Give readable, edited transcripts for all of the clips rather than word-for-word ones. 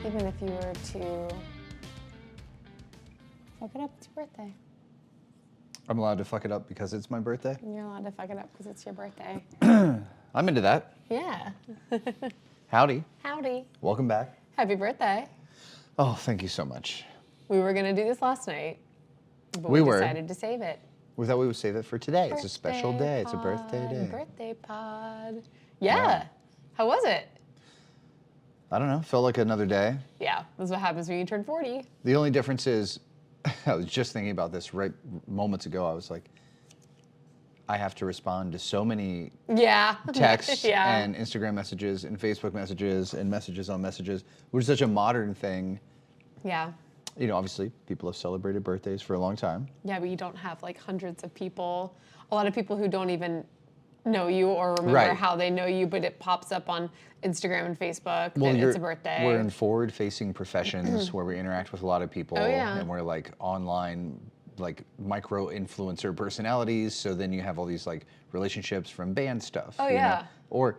Even if you were to fuck it up, it's your birthday. I'm allowed to fuck it up because it's my birthday? And you're allowed to fuck it up because it's your birthday. I'm into that. Yeah. Howdy. Howdy. Welcome back. Happy birthday. Oh, thank you so much. We were going to do this last night, but We we were. decided to save it. We thought we would save it for today. It's a special Birthday day. It's a birthday pod, day. Birthday pod. Yeah. Yeah. How was it? I don't know. Felt like another day. Yeah, this is what happens when you turn 40. The only difference is, I was just thinking about this right moments ago. I was like, I have to respond to so many Yeah. texts Yeah. and Instagram messages and Facebook messages and messages on messages, which is such a modern thing. Yeah. You know, obviously, people have celebrated birthdays for a long time. Yeah, but you don't have like hundreds of people, a lot of people who don't even know you or remember Right. how they know you, but it pops up on Instagram and Facebook Well, that it's a birthday. We're in forward-facing professions where we interact with a lot of people, Oh, yeah. and we're like online, like micro-influencer personalities. So then you have all these like relationships from band stuff. Oh, you know? yeah. Or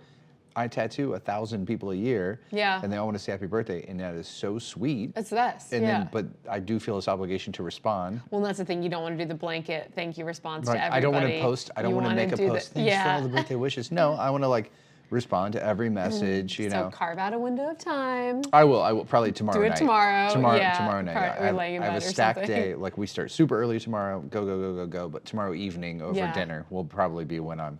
I tattoo 1,000 people a year. Yeah. And they all want to say happy birthday, and that is so sweet. It's the best. And yeah. then, but I do feel this obligation to respond. Well, that's the thing. You don't want to do the blanket thank you response Right. to everybody. I don't want to post. I don't You want to wanna make a do post. Thanks for yeah. all the birthday wishes. No, I want to like respond to every message. You So know. carve out a window of time. I will probably tomorrow Do it night. tomorrow, yeah, Tomorrow night. probably I laying in have a bed or stacked something. day. Like we start super early tomorrow. Go. But tomorrow evening over Yeah. dinner will probably be when I'm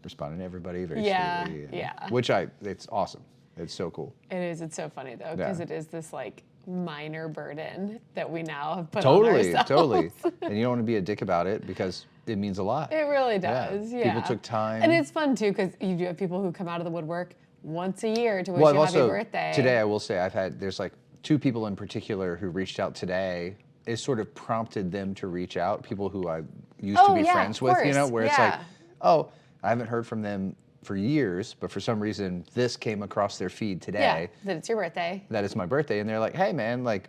responding to everybody very Yeah, sweetly. and- yeah. Which it's awesome. It's so cool. It is. It's so funny though, because Yeah. it is this like minor burden that we now have put on Totally. ourselves. And you don't want to be a dick about it because it means a lot. It really Yeah. does. Yeah. People took time. And it's fun too, because you do have people who come out of the woodwork once a year to wish Well, you I've happy also birthday. today I will say there's like 2 people in particular who reached out today. It sort of prompted them to reach out. People who I used to Oh, be yeah, friends of with, you know, course, where it's like, yeah. oh, I haven't heard from them for years, but for some reason this came across their feed Yeah, today. that it's your birthday. That it's my birthday, and they're like, hey man, like,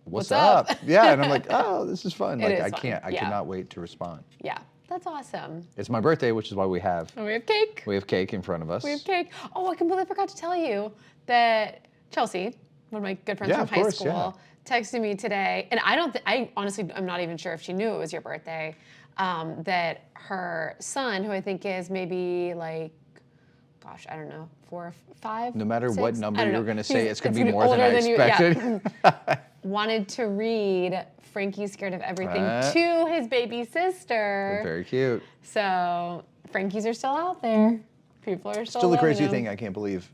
what's up? up? Yeah, and I'm like, oh, this is fun. It Like is I fun, can't, I yeah. cannot wait to respond. Yeah, that's awesome. It's my birthday, which is why we have And we have cake. cake in front of us. We have cake. Oh, I completely forgot to tell you that Chelsea, one of my good friends Yeah, from of high course, school, texted me today, and I honestly, I'm not even sure if she knew it was your birthday, that her son, who I think is maybe like, gosh, I don't know, 4 or 5. No matter 6? what number I don't you're know. going to say, He's- it's going to be more older than I you- yeah. expected. Wanted to read Frankie's Scared of Everything Uh. to his baby sister. Very cute. So Frankies are still out there. People are still Still a loving crazy them. thing I can't believe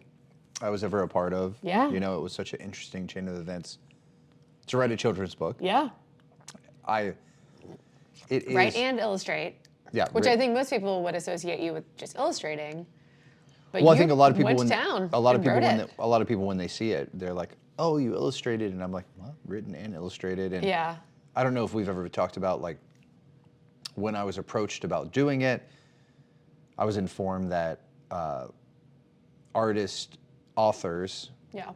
I was ever a part of. Yeah. You know, it was such an interesting chain of events to write a children's book. Yeah. It is. Write and illustrate. Yeah, Which right. I think most people would associate you with just illustrating. But Well, I you think a lot of people went when to town a lot of and people wrote when they see it, they're like, "Oh, you illustrated," and I'm like, "What? Written and illustrated?" And Yeah. I don't know if we've ever talked about like when I was approached about doing it. I was informed that authors Yeah.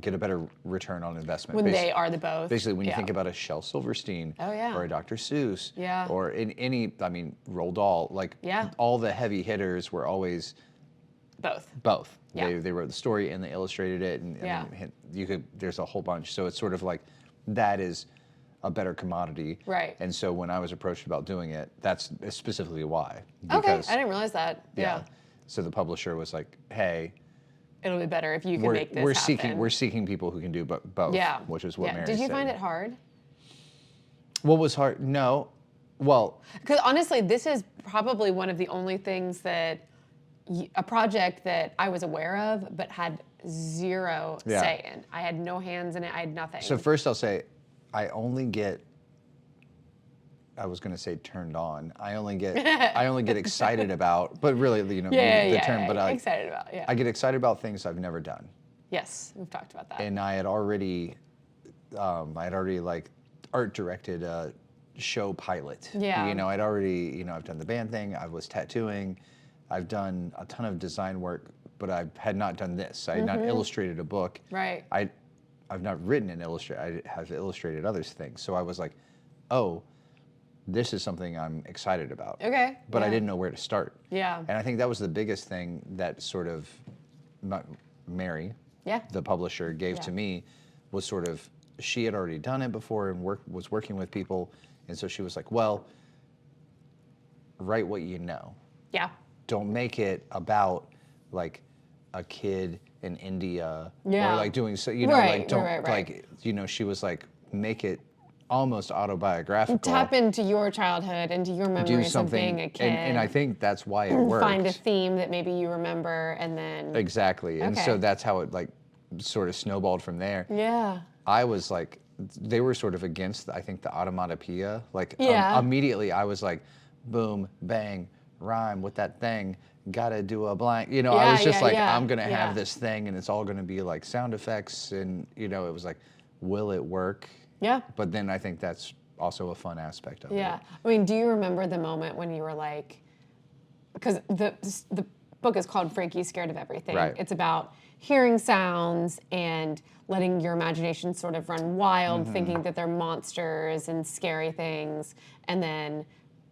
get a better return on investment. When they are the both. Basically, when you Yeah. think about a Shel Silverstein Oh, yeah. or a Dr. Seuss Yeah. or in any, Roald Dahl, like Yeah. all the heavy hitters were always Both. both. Yeah. They wrote the story and they illustrated it, and Yeah. there's a whole bunch. So it's sort of like that is a better commodity. Right. And so when I was approached about doing it, that's specifically why. Okay. I didn't realize that. Yeah. So the publisher was like, "Hey, It'll be better if you can make this we're happen. seeking people who can do both." Yeah. Which is what yeah. Mary Did you said. find it hard? What was hard? No. Well, Because honestly, this is probably one of the only things that a project that I was aware of, but had zero Yeah. say in. I had no hands in it. I had nothing. so first I'll say, I was going to say turned on. I only get excited about, but really, the term. But excited about. Yeah. I get excited about things I've never done, yes, we've talked about that. and I had already like art directed a show pilot. Yeah. You know, I'd already, I've done the band thing. I was tattooing. I've done a ton of design work, but I had not done this. I had not illustrated a book. Right. I've not written and illustrated. I have illustrated other things. So I was like, oh, this is something I'm excited about. Okay. But I yeah. didn't know where to start. Yeah. And I think that was the biggest thing that sort of Mary, Yeah. the publisher, gave Yeah. to me was sort of, she had already done it before and was working with people. And so she was like, well, write what you know. Yeah. Don't make it about like a kid in India Yeah. or like doing so, you know, Right, like don't right. like, you know, she was like, make it almost autobiographical. Tap into your childhood, into your do memories of something, being a kid. and I think that's why it worked. Find a theme that maybe you remember, and then Exactly, and Okay. so that's how it like sort of snowballed from there. yeah, I was like, they were sort of against, I think, the automatopoeia. Like Yeah. immediately, I was like, boom, bang, rhyme with that thing. Gotta do a blank. You know, I Yeah, was just yeah, like, yeah, I'm gonna yeah. have this thing, and it's all gonna be like sound effects, and you know, it was like, will it work? yeah, But then I think that's also a fun aspect of it. yeah. I mean, do you remember the moment when you were like, because the book is called Frankie's Scared of Everything. Right. It's about hearing sounds and letting your imagination sort of run wild, thinking that they're monsters and scary things, and then,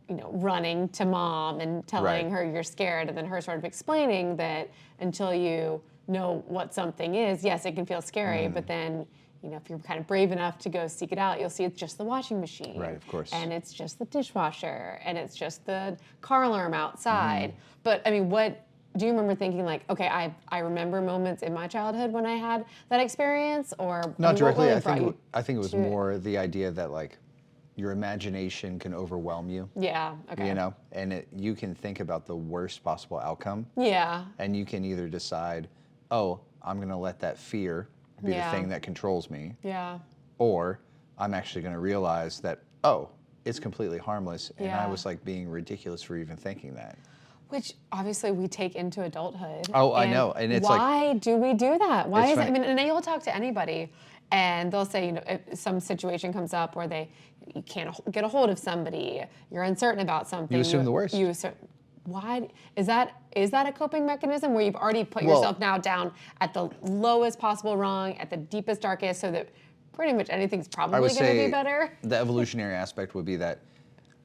you know, running to mom and telling Right. her you're scared, and then her sort of explaining that until you know what something is, yes, it can feel scary, but then, you know, if you're kind of brave enough to go seek it out, you'll see it's just the washing machine. Right, of course. And it's just the dishwasher, and it's just the car alarm outside. But I mean, what do you remember thinking like, okay, I remember moments in my childhood when I had that experience, or I Not mean, what directly. really I brought think you I think it was to it? more the idea that like your imagination can overwhelm you. Yeah. Okay. You know, and you can think about the worst possible outcome, Yeah. and you can either decide, oh, I'm gonna let that fear be Yeah. the thing that controls me, Yeah. or I'm actually gonna realize that, oh, it's completely harmless, and I Yeah. was like being ridiculous for even thinking that. Which obviously we take into adulthood. Oh, I know, and it's like- why do we do that? Why It's is it? I funny. mean, and you'll talk to anybody, and they'll say, you know, if some situation comes up where you can't get a hold of somebody, you're uncertain about something. You assume the worst. You assume. Why is that a coping mechanism where you've already put Well- yourself now down at the lowest possible rung, at the deepest, darkest, so that pretty much anything's I probably would going to say be better? the evolutionary aspect would be that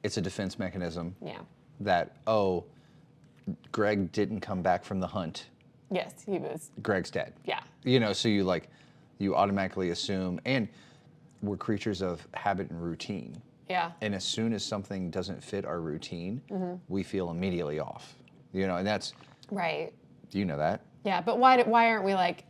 it's a defense mechanism. Yeah. That, oh, Greg didn't come back from the hunt. Yes, he was. Greg's dead. Yeah. You know, so you automatically assume, and we're creatures of habit and routine. Yeah. And as soon as something doesn't fit our routine, Mm-hmm. we feel immediately off. You know, and that's, Right. you know that. Yeah, but why aren't we like,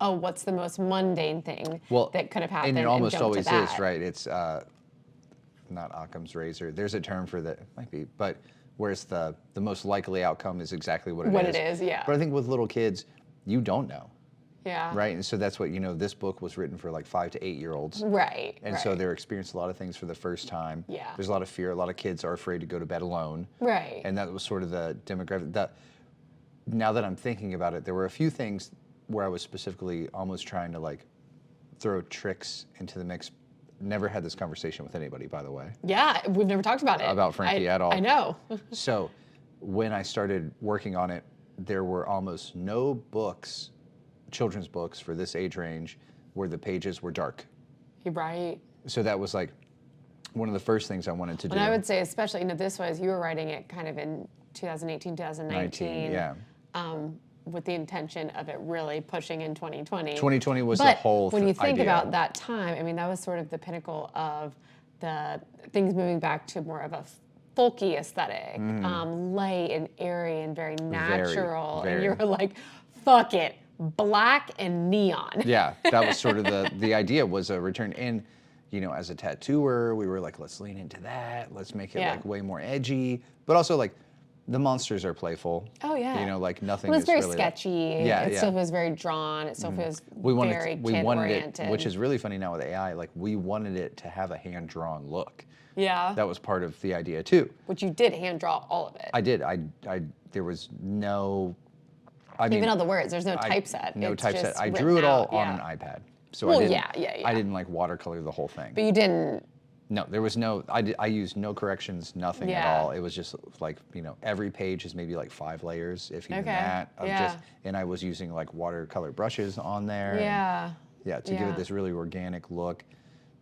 oh, what's the most mundane thing that could have happened? And it almost jump to always that? is, right? It's not Occam's razor. There's a term for that, might be, but whereas the most likely outcome is exactly what it is. What it is, yeah. But I think with little kids, you don't know, Yeah. right? And so that's what, you know, this book was written for like 5 to 8 year olds. Right. And so they're experiencing a lot of things for the first time. Yeah. There's a lot of fear. A lot of kids are afraid to go to bed alone. Right. And that was sort of the demographic. Now that I'm thinking about it, there were a few things where I was specifically almost trying to like throw tricks into the mix. Never had this conversation with anybody, by the way, Yeah, we've never talked about it. about Frankie at all. I know. So when I started working on it, there were almost no books, children's books for this age range, where the pages were dark. You're right. So that was like one of the first things I wanted to do. And I would say, especially, you know, you were writing it kind of in 2018, 2019. Yeah. With the intention of it really pushing in 2020. 2020 was but the whole when you think idea. about that time, I mean, that was sort of the pinnacle of the things moving back to more of a folky aesthetic, light and airy and very natural. And very. you were like, fuck it, black and neon. Yeah, that was sort of the idea was a return. And, you know, as a tattooer, we were like, let's lean into that. Let's make it Yeah. like way more edgy. But also like the monsters are playful. Oh, yeah. You know, like nothing Well, it's is very really sketchy. Yeah, It yeah. still feels very drawn. It still feels very we wanted kid-oriented. it, which is really funny now with AI, like we wanted it to have a hand-drawn look. Yeah. That was part of the idea too. Which you did hand draw all of it. I did. There was no, I mean, Even all the words. There's no typeset. No It's typeset. just I written drew it all out, on yeah. an iPad. So Well, I didn't, yeah. I didn't like watercolor the whole thing. But you didn't. No, there was no, I used no corrections, nothing at Yeah. all. It was just like, you know, every page is maybe like 5 layers, if even Okay, that. Of yeah. just, and I was using like watercolor brushes on there. and, Yeah. yeah, to give Yeah. it this really organic look.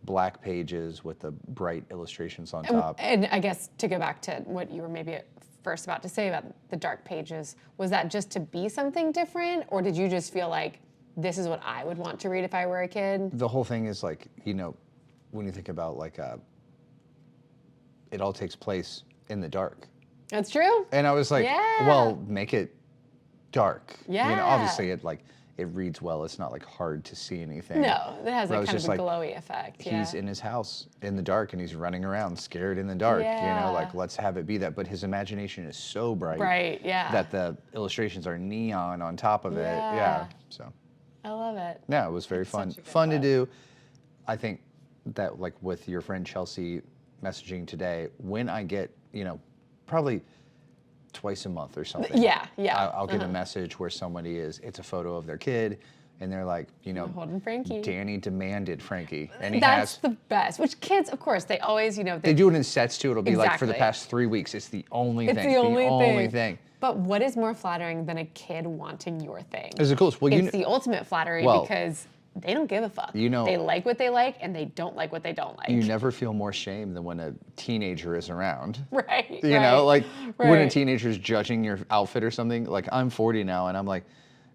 Black pages with the bright illustrations on top. And I guess to go back to what you were maybe first about to say about the dark pages, was that just to be something different, or did you just feel like this is what I would want to read if I were a kid. The whole thing is like, when you think about like, it all takes place in the dark. That's true. And I was like, Yeah. well, make it dark. Yeah. Obviously it reads well. It's not like hard to see anything. No, that has But I like was kind of just a like, glowy effect. Yeah. He's in his house in the dark and he's running around scared in the dark. Yeah. Like let's have it be that. But his imagination is so bright. Right, yeah. That the illustrations are neon on top of it. Yeah. Yeah. So. I love it. Yeah, it was very fun. such a good Fun to book. do. I think that like with your friend Chelsea messaging today, when I get, probably twice a month or something. Yeah, yeah. I'll get a message where somebody it's a photo of their kid and they're like, Holding Frankie. Danny demanded Frankie. And he That's has, the best. Which kids, of course, they always, they do it in sets too. It'll be like for the Exactly. past 3 weeks, it's the only it's thing. the only thing. But what is more flattering than a kid wanting your thing? It's the coolest. Well, It's the ultimate flattery Well, because they don't give a fuck. You know- they like what they like and they don't like what they don't like. you never feel more shame than when a teenager is around. Right. You know, like when a right. teenager's judging your outfit or something. Like I'm 40 now, and I'm like,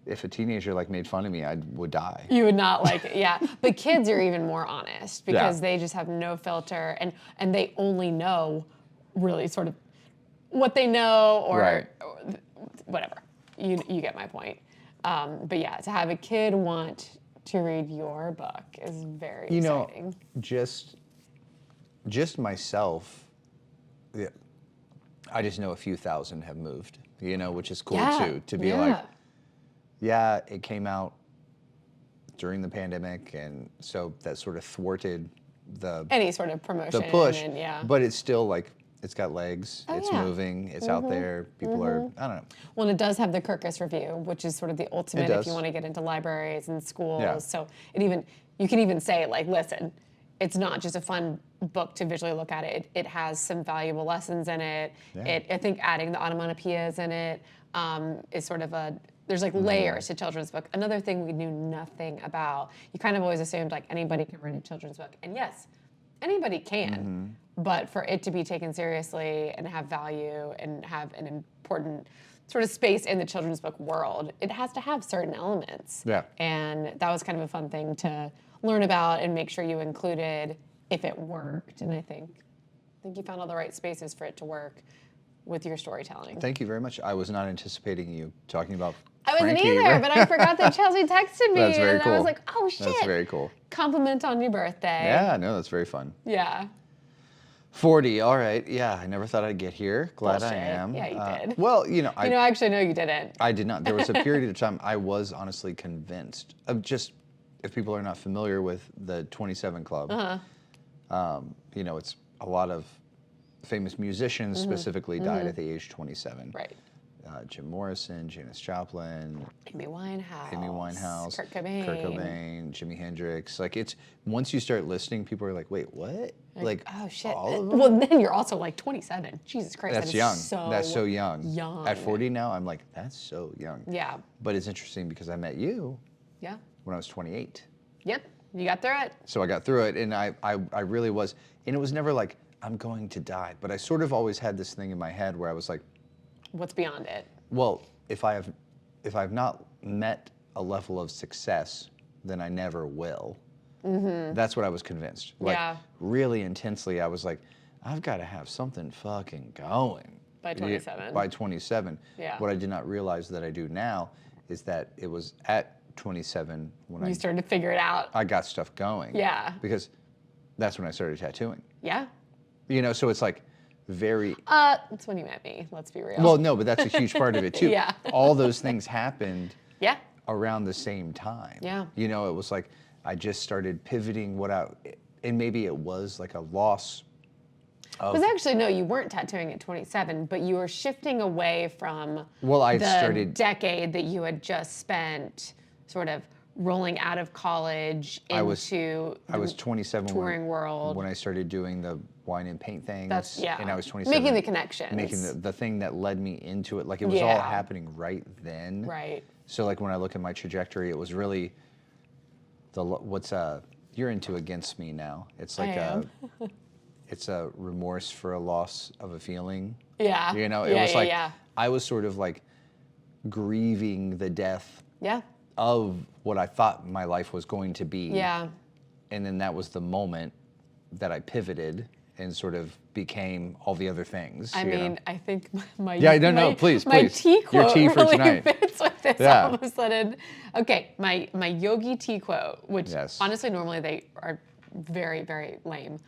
if a teenager like made fun of me, I would die. You would not like it, yeah. But kids are even more honest because Yeah. they just have no filter and they only know really sort of what they know or, Right. or whatever. You get my point. But yeah, to have a kid want to read your book is very exciting. Just myself, yeah, I just know a few thousand have moved, which is cool Yeah, too, to be yeah. like, yeah, it came out during the pandemic, and so that sort of thwarted Any sort of promotion. the push, And, yeah. but it's still like, it's got legs, Oh, it's yeah. moving, it's out there, people are, I don't know. Well, and it does have the Kirkus review, which is sort of the ultimate if does. you want to get into libraries and schools. Yeah. So you can even say like, listen, it's not just a fun book to visually look at it. It has some valuable lessons in it. Yeah. I think adding the onomatopoeias in it is sort of there's Mm-hmm. like layers to children's book. Another thing we knew nothing about. You kind of always assumed like anybody can write a children's book, and yes, anybody can. Mm-hmm. But for it to be taken seriously and have value and have an important sort of space in the children's book world, it has to have certain elements. Yeah. And that was kind of a fun thing to learn about and make sure you included if it worked. And I think you found all the right spaces for it to work with your storytelling. Thank you very much. I was not anticipating you talking about I wasn't Frankie. either, but I forgot that Chelsea texted me. That's very and cool. I was like, oh shit. That's very cool. Compliment on your birthday. Yeah, no, that's very fun. Yeah. 40, all right. Yeah, I never thought I'd get here. Glad I Bullshit. am. Yeah, you did. Well, Actually, no, you didn't. I did not. There was a period of time I was honestly convinced of just, if people are not familiar with the 27 Club, it's a lot of famous musicians specifically died at the age 27. Right. Jim Morrison, Janis Joplin, Amy Winehouse. Kurt Cobain. Jimi Hendrix. Like once you start listening, people are like, wait, what? Like oh shit. all of them? Well, then you're also like 27. Jesus Christ. That's that is young. That's so young. Young. At 40 now, I'm like, that's so young. Yeah. But it's interesting because I met you Yeah. when I was 28. Yep. You got through it. So I got through it, and I really was. And it was never like, I'm going to die. But I sort of always had this thing in my head where I was like, What's beyond it? well, if I've not met a level of success, then I never will. Mm-hmm. That's what I was convinced. Like, Yeah. really intensely, I was like, I've got to have something fucking going. By 27. By 27. Yeah. What I did not realize that I do now is that it was at 27 when You started to figure it out. I got stuff going. Yeah. Because that's when I started tattooing. Yeah. So it's like very. That's when you met me. Let's be real. Well, no, but that's a huge part of it too. Yeah. All those things happened Yeah. around the same time. Yeah. It was like I just started pivoting and maybe it was like a loss of. Because actually, no, you weren't tattooing at 27, but you were shifting away from the decade that you had just spent sort of rolling out of college into I was 27 touring world. when I started doing the wine and paint things. Yeah. And I was 27. Making the connections. Making the thing that led me into it. Like it was all happening right then. Right. So like when I look at my trajectory, it was really you're into Against Me now. It's like it's a remorse for a loss of a feeling. Yeah. It was like I was sort of like grieving the death Yeah. of what I thought my life was going to be. Yeah. And then that was the moment that I pivoted and sort of became all the other things. I mean, I think my Yeah, no, my, please, my please. tea Your quote tea for really tonight. fits with this Yeah. all of a sudden. Okay, my yogi tea quote, which Yes. honestly normally they are very, very lame.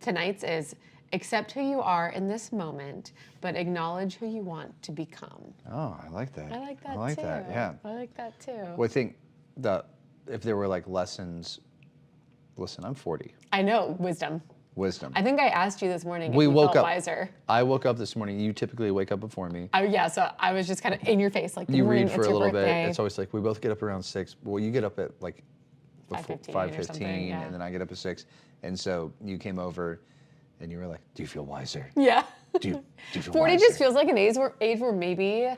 Tonight's is, accept who you are in this moment, but acknowledge who you want to become. Oh, I like that. I like that I like too. that, yeah. I like that too. Well, I think if there were like lessons, listen, I'm 40. I know, wisdom. Wisdom. I think I asked you this morning if We you woke felt up. wiser. I woke up this morning. You typically wake up before me. Yeah, so I was just kind of in your face, like, good You morning, read for it's a your little birthday. bit. It's always like we both get up around 6. Well, you get up at like 5:15 or 5:15, something, yeah. and then I get up at 6. And so you came over, and you were like, "Do you feel wiser? Yeah. Do you feel 40 wiser?" just feels like an age where maybe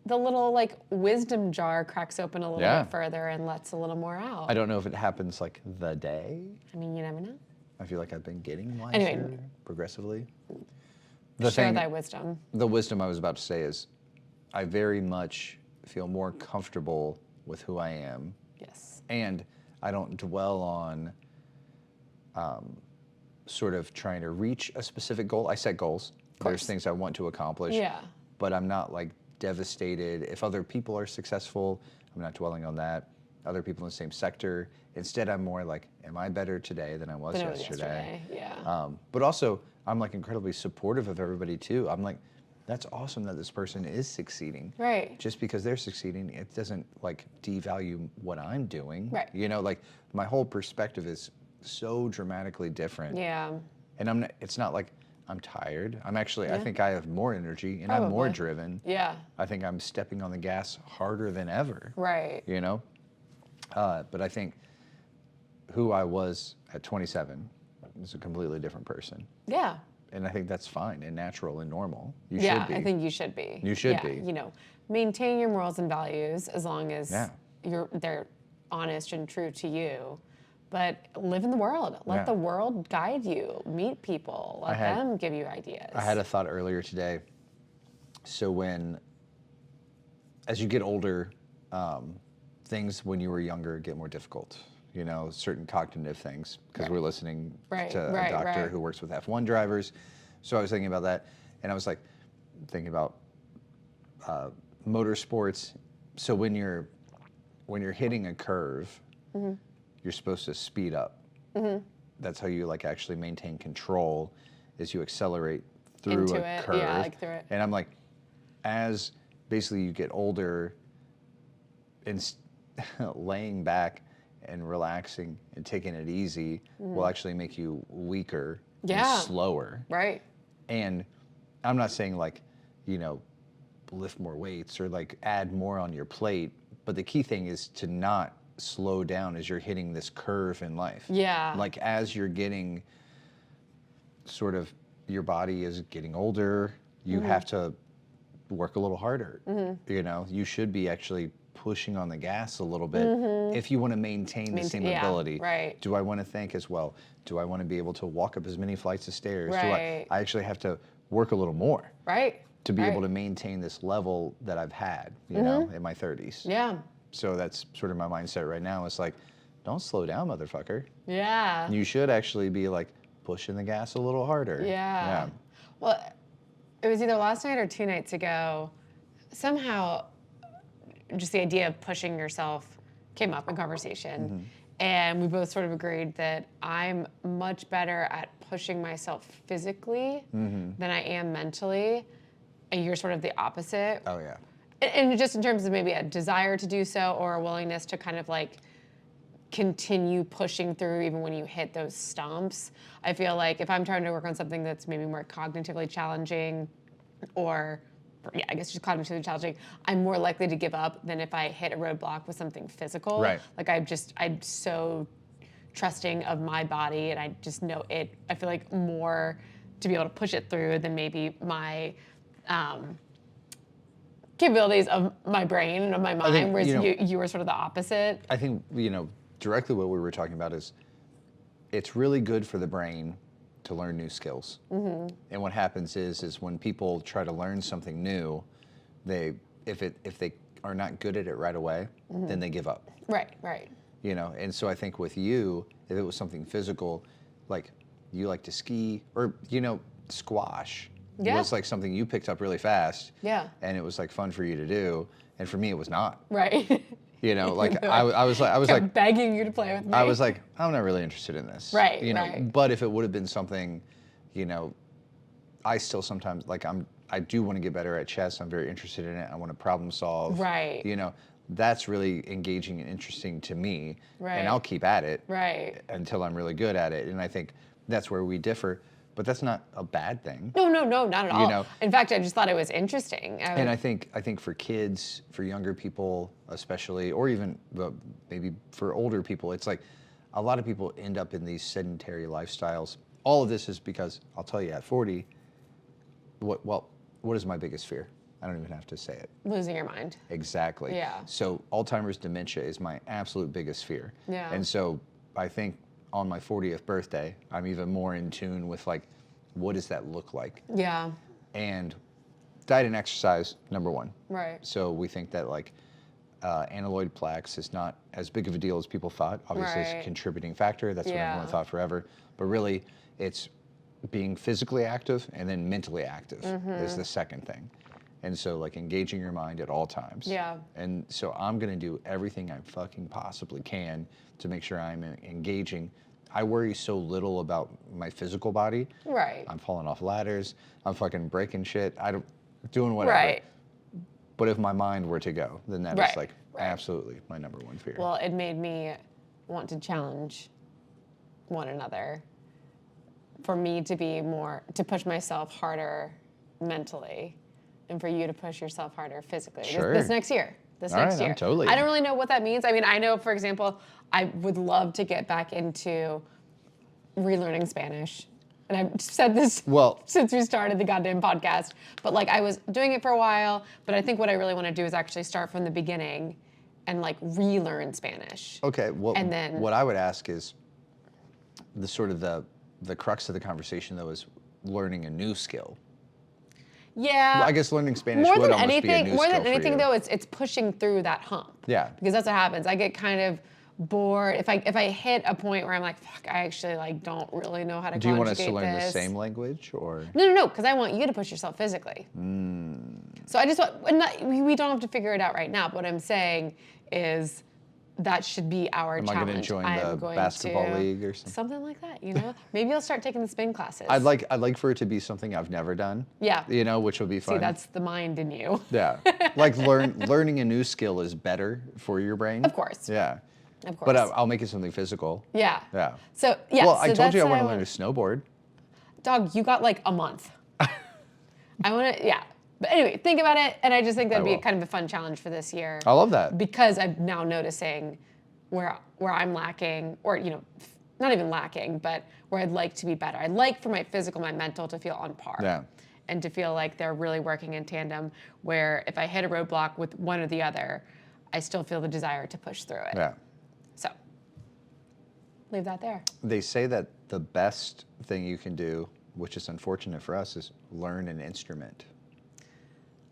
the little like wisdom jar cracks open a little Yeah. bit further and lets a little more out. I don't know if it happens like the day. I mean, you never know. I feel like I've been getting wiser Anyway. progressively. Share thy wisdom. The wisdom I was about to say is, I very much feel more comfortable with who I am, Yes. and I don't dwell on sort of trying to reach a specific goal. I set goals. There's things I want to accomplish. Yeah. But I'm not like devastated. If other people are successful, I'm not dwelling on that. Other people in the same sector. Instead, I'm more like, am I better today than I was Than it was yesterday? Yeah. But also, I'm like incredibly supportive of everybody too. I'm like, that's awesome that this person is succeeding. Right. Just because they're succeeding, it doesn't like devalue what I'm doing. Right. You know, like my whole perspective is so dramatically different. Yeah. And it's not like I'm tired. I'm actually, I think I have more energy and I'm more Probably. driven. Yeah. I think I'm stepping on the gas harder than ever. Right. You know? But I think who I was at 27 is a completely different person. Yeah. And I think that's fine and natural and normal. You Yeah, should be. I think you should be. You should Yeah, be. You know, maintain your morals and values as long as Yeah. they're honest and true to you. But live in the world. Let Yeah. the world guide you. Meet people. Let them give you ideas. I had a thought earlier today. So as you get older, things when you were younger get more difficult. You know, certain cognitive things, because we're listening to a doctor who works with F1 drivers. So I was thinking about that, and I was like thinking about motorsports. So when you're hitting a curve, you're supposed to speed up. That's how you like actually maintain control, is you accelerate through Into a it. curve. Yeah, like through it. And I'm like, as basically you get older, and laying back and relaxing and taking it easy will actually make you weaker and slower. Right. And I'm not saying like, you know, lift more weights or like add more on your plate, but the key thing is to not slow down as you're hitting this curve in life. Yeah. Like as you're getting sort of, your body is getting older, you have to work a little harder. You know, you should be actually pushing on the gas a little bit if you want to maintain the same ability. Right. Do I want to think as well? Do I want to be able to walk up as many flights of stairs? Right. I actually have to work a little more Right. to be able to maintain this level that I've had, you know, in my 30s. Yeah. So that's sort of my mindset right now. It's like, don't slow down, motherfucker. Yeah. You should actually be like pushing the gas a little harder. Yeah. Well, it was either last night or 2 nights ago. Somehow, just the idea of pushing yourself came up in conversation. And we both sort of agreed that I'm much better at pushing myself physically than I am mentally. And you're sort of the opposite. Oh, yeah. And just in terms of maybe a desire to do so or a willingness to kind of like continue pushing through even when you hit those stumps. I feel like if I'm trying to work on something that's maybe more cognitively challenging or I guess just cognitively challenging, I'm more likely to give up than if I hit a roadblock with something physical. Right. Like I'm so trusting of my body and I just know it, I feel like more to be able to push it through than maybe my capabilities of my brain and of my mind, think, whereas you know, you were sort of the opposite. I think, you know, directly what we were talking about is it's really good for the brain to learn new skills. And what happens is when people try to learn something new, if they are not good at it right away, then they give up. Right. You know, and so I think with you, if it was something physical, like you like to ski, or you know, squash was like something you picked up really fast. Yeah. And it was like fun for you to do, and for me it was not. Right. You know, like I was like begging you to play with me. I was like, I'm not really interested in this. Right, You know, right. but if it would have been something, you know, I still sometimes like I do want to get better at chess. I'm very interested in it. I want to problem solve. Right. You know, that's really engaging and interesting to me. Right. And I'll keep at it. Right. Until I'm really good at it. And I think that's where we differ. But that's not a bad thing. No, not at all. You know, in fact, I just thought it was interesting. and I think for kids, for younger people especially, or even maybe for older people, it's like a lot of people end up in these sedentary lifestyles. All of this is because, I'll tell you, at 40, what is my biggest fear? I don't even have to say it. Losing your mind. Exactly. Yeah. So Alzheimer's dementia is my absolute biggest fear. Yeah. And so I think on my 40th birthday, I'm even more in tune with like, what does that look like? Yeah. And diet and exercise, number one. Right. So we think that like amyloid plaques is not as big of a deal as people thought. Obviously, it's a contributing factor. That's what everyone thought forever. But really, it's being physically active and then mentally active is the second thing. And so like engaging your mind at all times. Yeah. And so I'm going to do everything I fucking possibly can to make sure I'm engaging. I worry so little about my physical body. Right. I'm falling off ladders. I'm fucking breaking shit. Doing whatever. Right. But if my mind were to go, then that is like absolutely my number one fear. Well, it made me want to challenge one another. For me to be to push myself harder mentally, and for you to push yourself harder physically. Sure. This next year. This next year. Totally. I don't really know what that means. I mean, I know, for example, I would love to get back into relearning Spanish. And I've said this since we started the goddamn podcast. But like I was doing it for a while, but I think what I really want to do is actually start from the beginning and like relearn Spanish. Okay. Well, and then what I would ask is the sort of the crux of the conversation though is learning a new skill. Yeah. Well, I guess learning Spanish would almost be a new skill for you. More than anything though, it's pushing through that hump. Yeah. Because that's what happens. I get kind of bored if I hit a point where I'm like, fuck, I actually like don't really know how to. Do you want us to learn the same language or? No, because I want you to push yourself physically. So I just want, we don't have to figure it out right now. But what I'm saying is that should be our challenge. Am I going to join the basketball league or something? Something like that, you know? Maybe I'll start taking the spin classes. I'd like for it to be something I've never done. Yeah. You know, which will be fun. See, that's the mind in you. Yeah. Like learning a new skill is better for your brain. Of course. Yeah. Of course. But I'll make it something physical. Yeah. Yeah. So, yeah. Well, so I told you I want to want learn to snowboard. Dog, you got like a month. I want to, yeah. But anyway, think about it. And I just think that'd be kind of a fun challenge for this year. I love that. Because I'm now noticing where I'm lacking, or, you know, not even lacking, but where I'd like to be better. I'd like for my physical, my mental to feel on par. Yeah. And to feel like they're really working in tandem, where if I hit a roadblock with one or the other, I still feel the desire to push through it. Yeah. So, leave that there. They say that the best thing you can do, which is unfortunate for us, is learn an instrument.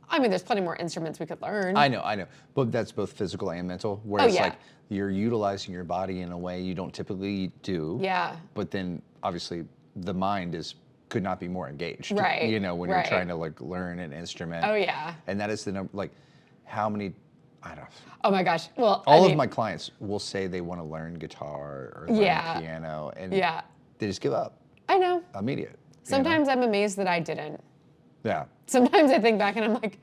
I mean, there's plenty more instruments we could learn. I know. But that's both physical and mental, where it's yeah. like you're utilizing your body in a way you don't typically do. Yeah. But then obviously the mind could not be more engaged. Right. You know, when you're trying to like learn an instrument. Oh, yeah. And that is the number, like how many, I don't know. Oh my gosh. Well, All of my clients will say they want to learn guitar or learn piano, and they just give up. I know. Immediate. Sometimes I'm amazed that I didn't. Yeah. Sometimes I think back and I'm like,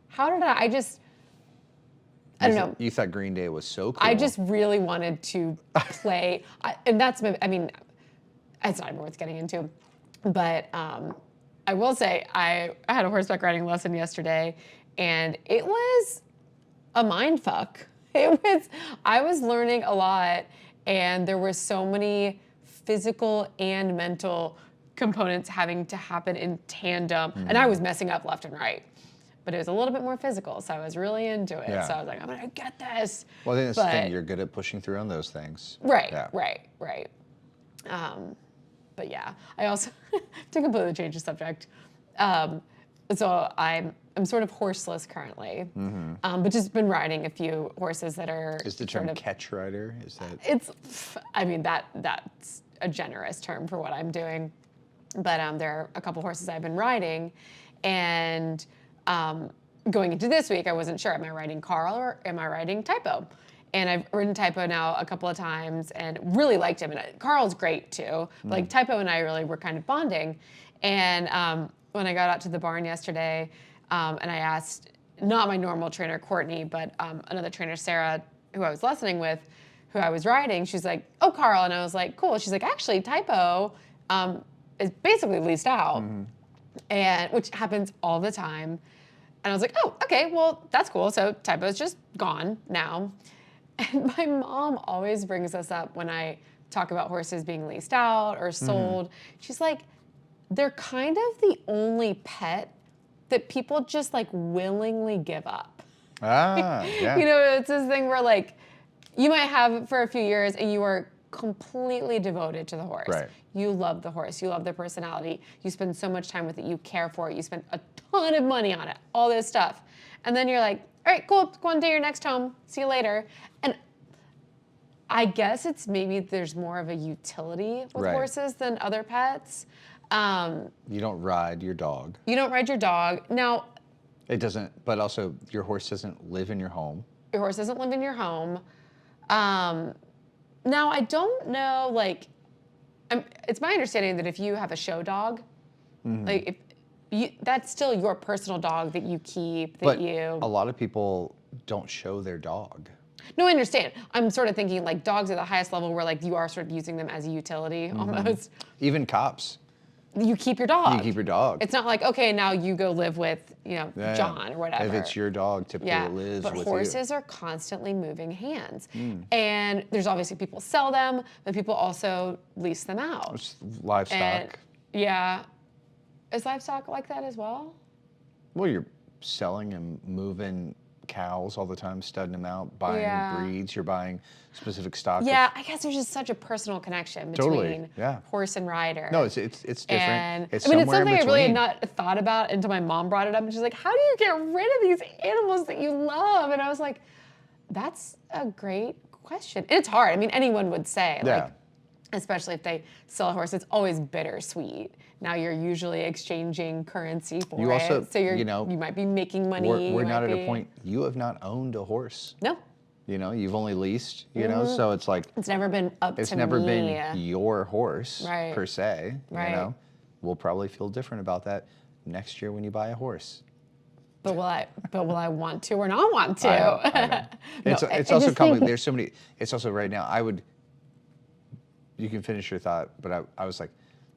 how did I don't know. You thought Green Day was so cool. I just really wanted to play, and that's, I mean, it's not even worth getting into, but I will say I had a horseback riding lesson yesterday, and it was a mind fuck. I was learning a lot, and there were so many physical and mental components having to happen in tandem, and I was messing up left and right. But it was a little bit more physical, so I was really into it. Yeah. So I was like, I'm gonna get this. Well, I think that's the thing. You're good at pushing through on those things. Right, Yeah. right. But yeah, I also, to completely change the subject, so I'm I'm sort of horseless currently, but just been riding a few horses that are. Is the term catch rider? Is that? It's. I mean that's a generous term for what I'm doing, but there are a couple horses I've been riding, and going into this week I wasn't sure, am I riding Carl or am I riding Typo? And I've ridden Typo now a couple of times and really liked him. And Carl's great too. Like Typo and I really were kind of bonding. And when I got out to the barn yesterday, and I asked not my normal trainer Courtney, but another trainer Sarah, who I was lessoning with, who I was riding, she's like, "Oh, Carl," and I was like, "Cool." She's like, "Actually, Typo is basically leased out, and which happens all the time." And I was like, "Oh, okay, well that's cool. So Typo's just gone now." And my mom always brings us up when I talk about horses being leased out or sold. She's like, they're kind of the only pet that people just like willingly give up. Ah, yeah. You know, it's this thing where like you might have it for a few years and you are completely devoted to the horse. Right. You love the horse. You love their personality. You spend so much time with it. You care for it. You spend a ton of money on it. All this stuff. And then you're like, all right, cool. Go on to your next home. See you later. And I guess it's maybe there's more of a utility with horses than other pets. You don't ride your dog. You don't ride your dog. Now, It doesn't, but also your horse doesn't live in your home. your horse doesn't live in your home. Now, I don't know, like, it's my understanding that if you have a show dog, like, if that's still your personal dog that you keep, that But you... a lot of people don't show their dog. No, I understand. I'm sort of thinking, like, dogs at the highest level where, like, you are sort of using them as a utility, almost. Even cops. You keep your dog. You keep your dog. It's not like, okay, now you go live with, Yeah. John or whatever. If it's your dog, typically it lives but with horses are constantly moving hands. And there's obviously people sell them, but people also lease them out. It's livestock. And, yeah. Is livestock like that as well? Well, you're selling and moving cows all the time, studding them out, buying breeds. You're buying specific stock. Yeah, I guess there's just such a personal connection between horse and rider. No, it's different. And it's I mean, it's somewhere in something I really had between. not thought about until my mom brought it up, and she's like, "How do you get rid of these animals that you love?" And I was like, "That's a great question." And it's hard. I mean, anyone would say, like, especially if they sell a horse, it's always bittersweet. Now you're usually exchanging currency for You also, it, so you might be making money. We're not at a point. You have not owned a horse. No. You've only leased. So it's like It's never been up to me. it's never been your horse Right. per se. Right. We'll probably feel different about that next year when you buy a horse. But will I want to or not want to? I know. It's also coming. There's so many. It's also right now. You can finish your thought, but I was like,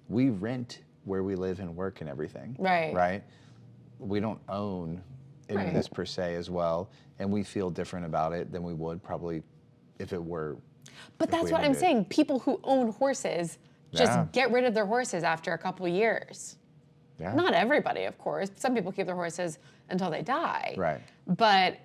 we rent where we live and work and everything. Right. Right. We don't own any of this per se as well, and we feel different about it than we would probably if it were. But that's what I'm saying. People who own horses just get rid of their horses after a couple years. Yeah. Not everybody, of course. Some people keep their horses until they die. Right. But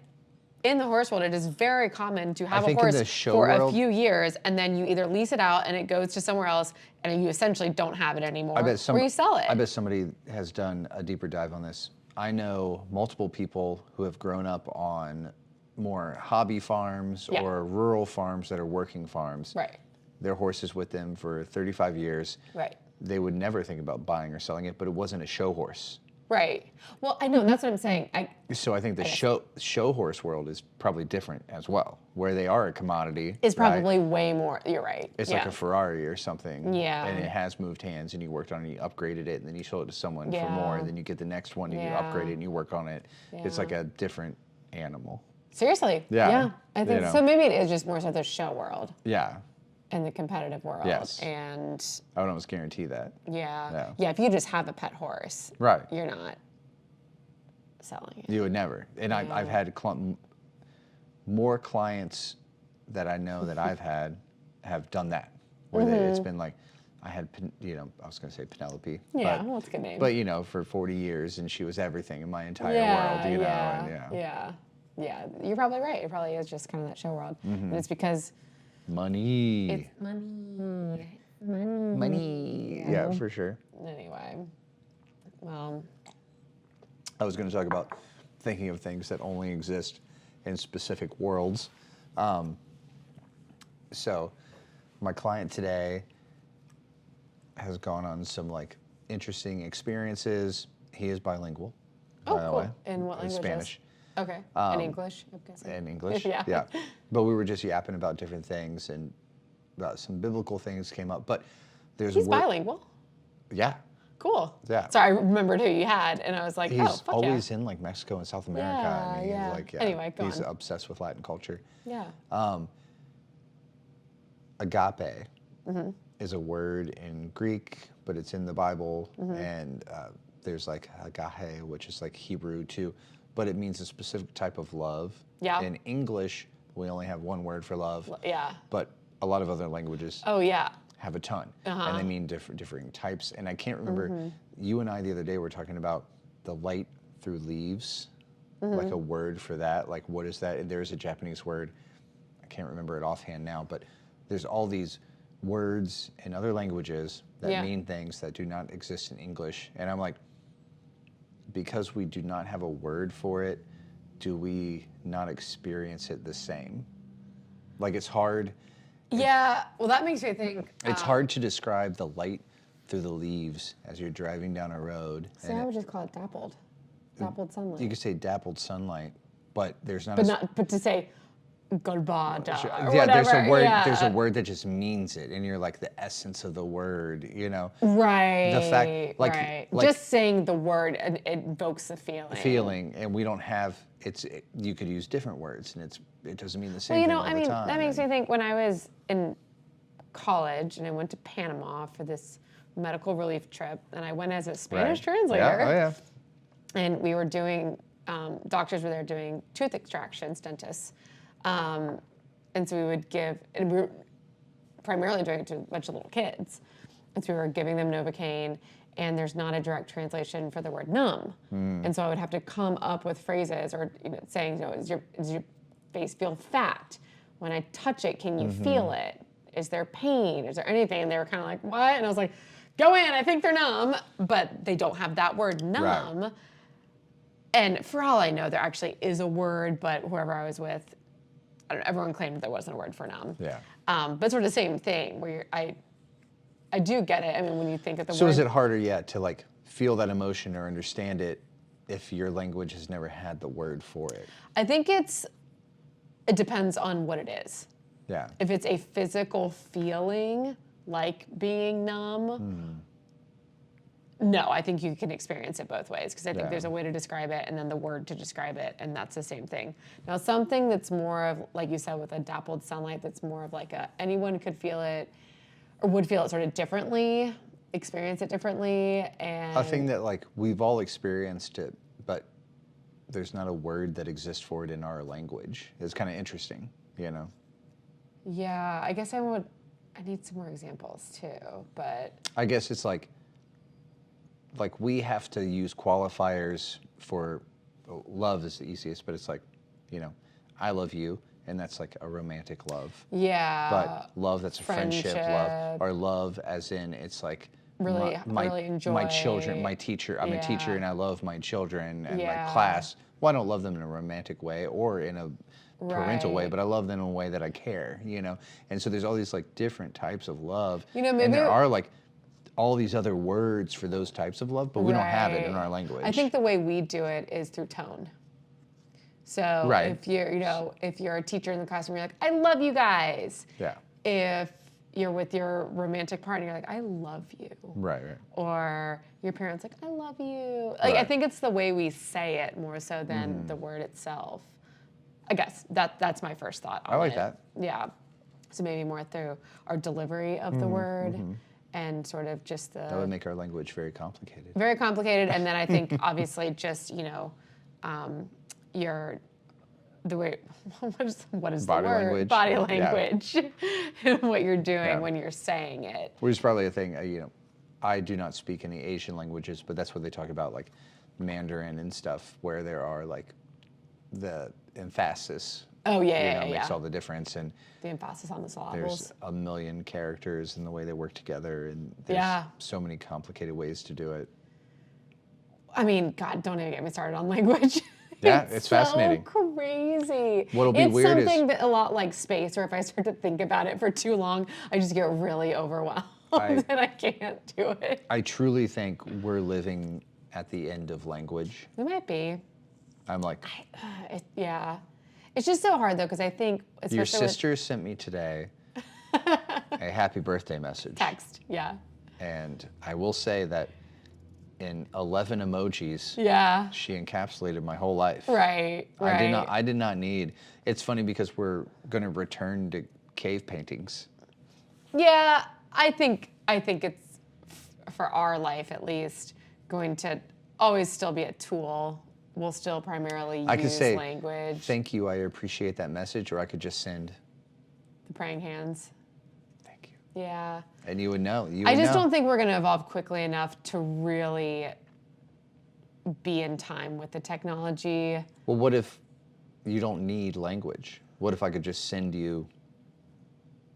in the horse world, it is very common to have a think in horse the show for world- a few years, and then you either lease it out and it goes to somewhere else, and you essentially don't have it anymore, or you sell it. I bet somebody has done a deeper dive on this. I know multiple people who have grown up on more hobby farms or rural farms that are working farms. Right. Their horses with them for 35 years. Right. They would never think about buying or selling it, but it wasn't a show horse. Right. Well, I know, that's what I'm saying. So I think the show horse world is probably different as well, where they are a commodity. It's probably way more, you're right. It's like a Ferrari or something. Yeah. And it has moved hands and you worked on it, you upgraded it, and then you sold it to someone for more, and then you get the next one and you upgrade it and you work on it. It's like a different animal. Seriously. Yeah. I think so. Maybe it is just more so the show world Yeah. and the competitive world. Yes. And I would almost guarantee that. yeah, if you just have a pet horse, Right. you're not selling it. You would never. And I've had more clients that I know that I've had have done that, where it's been like, I had, I was going to say Penelope. Yeah, well, it's a good name. But, for 40 years, and she was everything in my entire world, Yeah, you're probably right. It probably is just kind of that show world. And it's because money. it's money. Money. Yeah, for sure. Anyway, well, I was going to talk about thinking of things that only exist in specific worlds. So my client today has gone on some like interesting experiences. He is bilingual, by the cool. way. In what languages? Spanish. Okay. In English, I'm guessing. In English, Yeah. But we were just yapping about different things, and about some biblical things came up. But there's He's bilingual. Yeah. Cool. Yeah. Sorry, I remembered who you had, and I was like, He's oh, fuck always in like Mexico and South America. Yeah, and he's yeah. like, Anyway, go he's on. obsessed with Latin culture. Yeah. Agape is a word in Greek, but it's in the Bible, and there's like agape, which is like Hebrew too, but it means a specific type of love. Yeah. In English, we only have one word for love. Yeah. But a lot of other languages Oh, yeah. have a ton, and they mean differing types. And I can't remember. You and I the other day were talking about the light through leaves, like a word for that. Like, what is that? And there's a Japanese word. I can't remember it offhand now, but there's all these words in other languages that mean things that do not exist in English. And I'm like, because we do not have a word for it, do we not experience it the same? Like, it's hard. Yeah. Well, that makes me think. It's hard to describe the light through the leaves as you're driving down a road. So I would just call it dappled. Dappled sunlight. You could say dappled sunlight, but there's not. But to say garbada or yeah, whatever. there's a word. Yeah. There's a word that just means it, and you're like the essence of the word. You know. Right. The fact, like, right. like Just saying the word it invokes the feeling. feeling, and we don't have. You could use different words, and it doesn't mean the same Well, thing all I the mean, time. that makes me think when I was in college and I went to Panama for this medical relief trip, and I went as a Spanish translator. Yeah. Oh yeah. And we were doing, doctors were there doing tooth extractions, dentists. And so we would give, and we were primarily doing it to a bunch of little kids. And so we were giving them Novocaine, and there's not a direct translation for the word numb. And so I would have to come up with phrases or saying, does your face feel fat? When I touch it, can you feel it? Is there pain? Is there anything? And they were kind of like, what? And I was like, go in, I think they're numb. But they don't have that word numb. Right. And for all I know, there actually is a word, but whoever I was with, I don't know, everyone claimed there wasn't a word for numb. Yeah. But sort of the same thing where I do get it. I mean, when you think of the word. So is it harder yet to like feel that emotion or understand it if your language has never had the word for it? I think it depends on what it is. Yeah. If it's a physical feeling like being numb, no, I think you can experience it both ways because I think there's a way to describe it and then the word to describe it, and that's the same thing. Now, something that's more of, like you said, with a dappled sunlight, that's more of like anyone could feel it or would feel it sort of differently, experience it differently, and A thing that like we've all experienced it, but there's not a word that exists for it in our language. It's kind of interesting, you know? yeah, I guess I need some more examples too, but I guess it's like we have to use qualifiers for love is the easiest, but it's like, I love you, and that's like a romantic love. yeah. But love that's a friendship love, or love as in it's like Really enjoy my children, my teacher. I'm a teacher and I love my children and my class. Well, I don't love them in a romantic way or in a parental way, but I love them in a way that I care, And so there's all these like different types of love. Maybe and there are like all these other words for those types of love, but we don't have it in our Right. language. I think the way we do it is through tone. So Right. if you're a teacher in the classroom, you're like, I love you guys. Yeah. If you're with your romantic partner, you're like, I love you. Right. Or your parents like, I love you. Like, I Right. think it's the way we say it more so than the word itself. I guess that's my first thought on I like it. that. Yeah. So maybe more through our delivery of the word and sort of just That would make our language very complicated. very complicated. And then I think obviously just, the way, what is Body the word? language. Body Yeah. language. And what you're doing when you're saying it. Which is probably a thing, I do not speak any Asian languages, but that's what they talk about, like Mandarin and stuff, where there are like the emphasis. Oh, yeah, makes all the difference. And The emphasis on the there's syllables. a million characters in the way they work together, and there's so many complicated ways to do it. I mean, God, don't even get me started on language. Yeah, it's fascinating. So crazy. What'll be It's weird is something that a lot like space, or if I start to think about it for too long, I just get really overwhelmed I- and I can't do it. I truly think we're living at the end of language. It might be. I'm like, Yeah. It's just so hard though, because I think, your especially sister sent me today a happy birthday message. with text. Yeah. And I will say that in 11 emojis, Yeah. she encapsulated my whole life. Right. Right. I did not need. It's funny because we're going to return to cave paintings. Yeah, I think it's for our life at least going to always still be a tool. We'll still primarily I could use say, language. thank you, I appreciate that message, or I could just send, The praying hands. thank you. Yeah. And you would know. I just don't think we're going to evolve quickly enough to really be in time with the technology. Well, what if you don't need language? What if I could just send you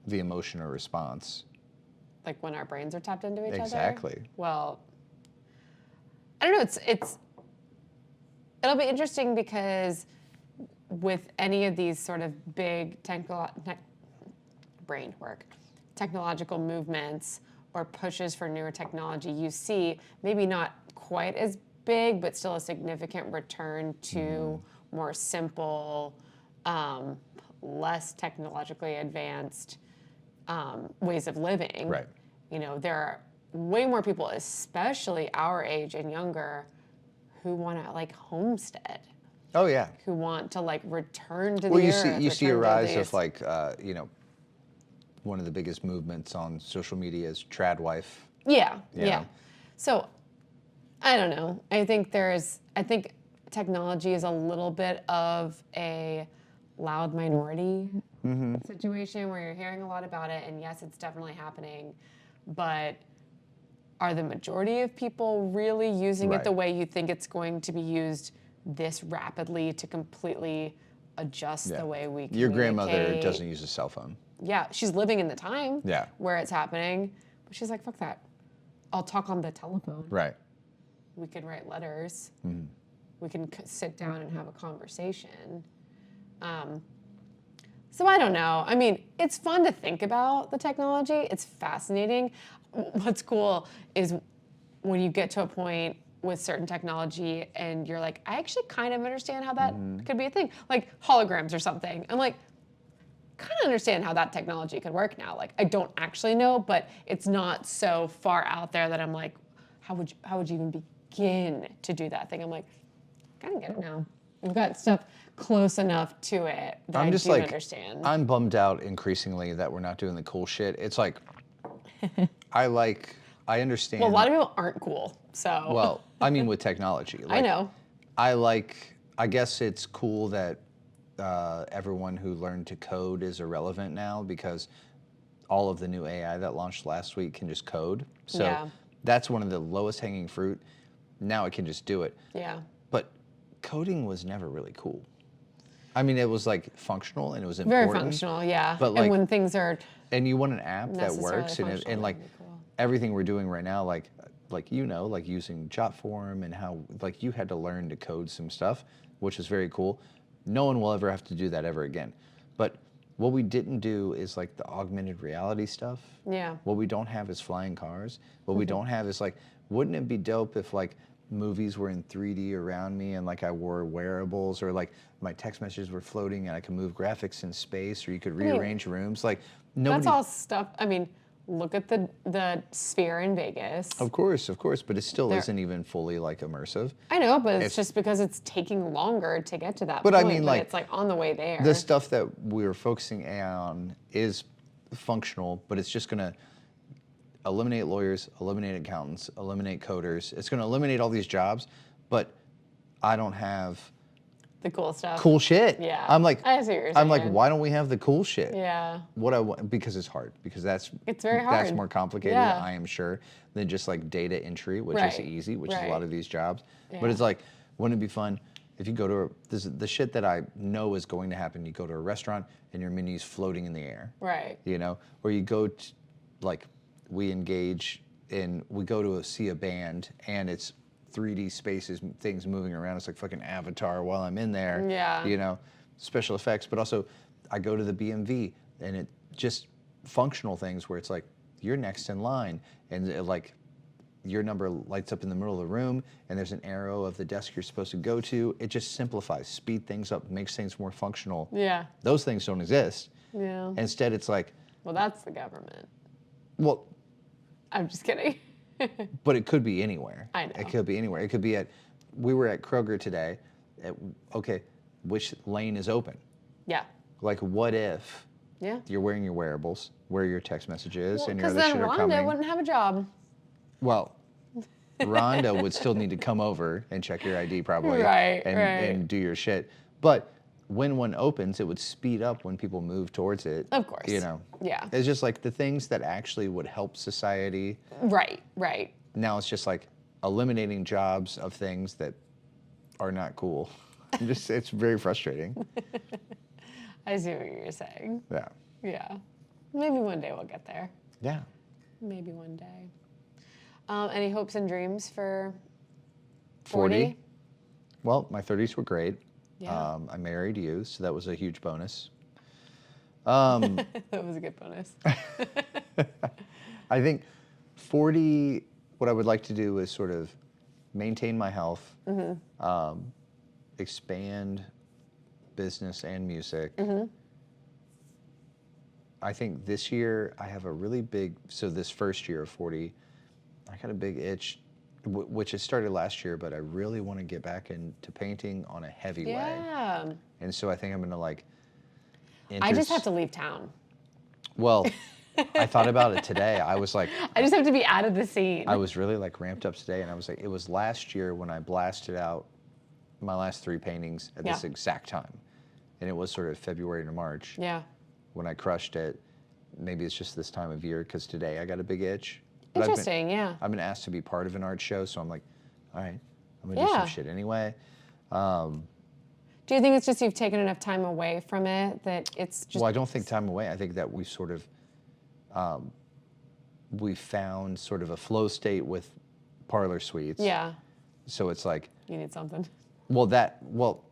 the emotion or response? Like when our brains are tapped into each other. Exactly. Well, I don't know. It'll be interesting because with any of these sort of big technological movements or pushes for newer technology, you see maybe not quite as big, but still a significant return to more simple, less technologically advanced ways of living. Right. You know, there are way more people, especially our age and younger, who want to like homestead, Oh yeah. who want to like return to Well, the you earth. see, you see a return to rise these- of like, one of the biggest movements on social media is trad wife. Yeah, Yeah. yeah. So I don't know. I think technology is a little bit of a loud minority situation where you're hearing a lot about it, and yes, it's definitely happening, but are the majority of people really using it Right. the way you think it's going to be used this rapidly to completely adjust Yeah. the way we communicate? Your grandmother doesn't use a cell phone. Yeah, she's living in the time Yeah. where it's happening, but she's like, fuck that. I'll talk on the telephone. Right. We can write letters. We can sit down and have a conversation. So I don't know. I mean, it's fun to think about the technology. It's fascinating. What's cool is when you get to a point with certain technology and you're like, I actually kind of understand how that could be a thing. Like holograms or something. I'm like, kind of understand how that technology could work now. Like, I don't actually know, but it's not so far out there that I'm like, how would you even begin to do that thing? I'm like, kind of get it now. We've got stuff close enough to it that I'm I just do like, understand. I'm bummed out increasingly that we're not doing the cool shit. It's like, I understand. Well, a lot of people aren't cool, so. Well, I mean with technology. I know. I guess it's cool that everyone who learned to code is irrelevant now because all of the new AI that launched last week can just code. So Yeah. that's one of the lowest hanging fruit. Now it can just do it. Yeah. But coding was never really cool. I mean, it was like functional and it was Very important. functional, yeah. But, like, and when things are And you want an app that necessarily works functional, and like that'd be cool. everything we're doing right now, like like using Jotform and how like you had to learn to code some stuff, which is very cool. No one will ever have to do that ever again. But what we didn't do is like the augmented reality stuff. Yeah. What we don't have is flying cars. What we don't have is like, wouldn't it be dope if like movies were in 3D around me and like I wore wearables or like my text messages were floating and I could move graphics in space or you could rearrange rooms? Like nobody. That's all stuff. I mean, look at the Sphere in Vegas. Of course, but it still There- isn't even fully like immersive. I know, but it's It's- just because it's taking longer to get to that But point. I mean, like, it's like on the way there. The stuff that we're focusing on is functional, but it's just going to eliminate lawyers, eliminate accountants, eliminate coders. It's going to eliminate all these jobs, but I don't have the cool stuff. cool shit. Yeah. I'm like, I see what you're I'm like, saying. why don't we have the cool shit? Yeah. What I want, because it's hard, because It's very That's hard. more complicated, Yeah. I am sure, than just like data entry, which is Right. easy, which is a Right. lot of these jobs. But Yeah. it's like, wouldn't it be fun if you go to this is the shit that I know is going to happen? You go to a restaurant and your menu's floating in the air, Right. you know, or you go to, like, we go to see a band and it's 3D spaces, things moving around. It's like fucking Avatar while I'm in there. Yeah. You know, special effects, but also I go to the BMV and it just functional things where it's like you're next in line and it, like your number lights up in the middle of the room and there's an arrow of the desk you're supposed to go to. It just simplifies, speed things up, makes things more functional. Yeah. Those things don't exist. Yeah. Instead, it's like, Well, that's the government. well, I'm just kidding. but it could be anywhere. I know. It could be anywhere. It could be we were at Kroger today. Okay, which lane is open? Yeah. Like, what if Yeah. you're wearing your wearables, where your text messages, Well, and your because other then shit are Rhonda coming? wouldn't have a job. Well, Rhonda would still need to come over and check your ID probably, Right, and, right. and do your shit. But when one opens, it would speed up when people move towards it. Of course. You know. Yeah. It's just like the things that actually would help society. Right. Right. Now it's just like eliminating jobs of things that are not cool. It's very frustrating. I see what you're saying. Yeah. Yeah. Maybe one day we'll get there. Yeah. Maybe one day. Any hopes and dreams for 40? Well, my 30s were great. Yeah. I married you, so that was a huge bonus. That was a good bonus. I think 40, what I would like to do is sort of maintain my health, expand business and music. I think this year I have a really big, so this first year of 40, I got a big itch, which has started last year, but I really want to get back into painting on a heavy way. Yeah. And so I think I'm going to like. I just have to leave town. Well, I thought about it today. I was like. I just have to be out of the scene. I was really like ramped up today, and I was like, it was last year when I blasted out my last 3 paintings at this exact time. And it was sort of February to March. Yeah. When I crushed it. Maybe it's just this time of year because today I got a big itch. But Interesting, yeah. I've been asked to be part of an art show, so I'm like, all right, I'm gonna do some shit anyway. Do you think it's just you've taken enough time away from it that it's just... Well, I don't think time away. I think that we've sort of, we found sort of a flow state with parlor suites. Yeah. So it's like... You need something. Well,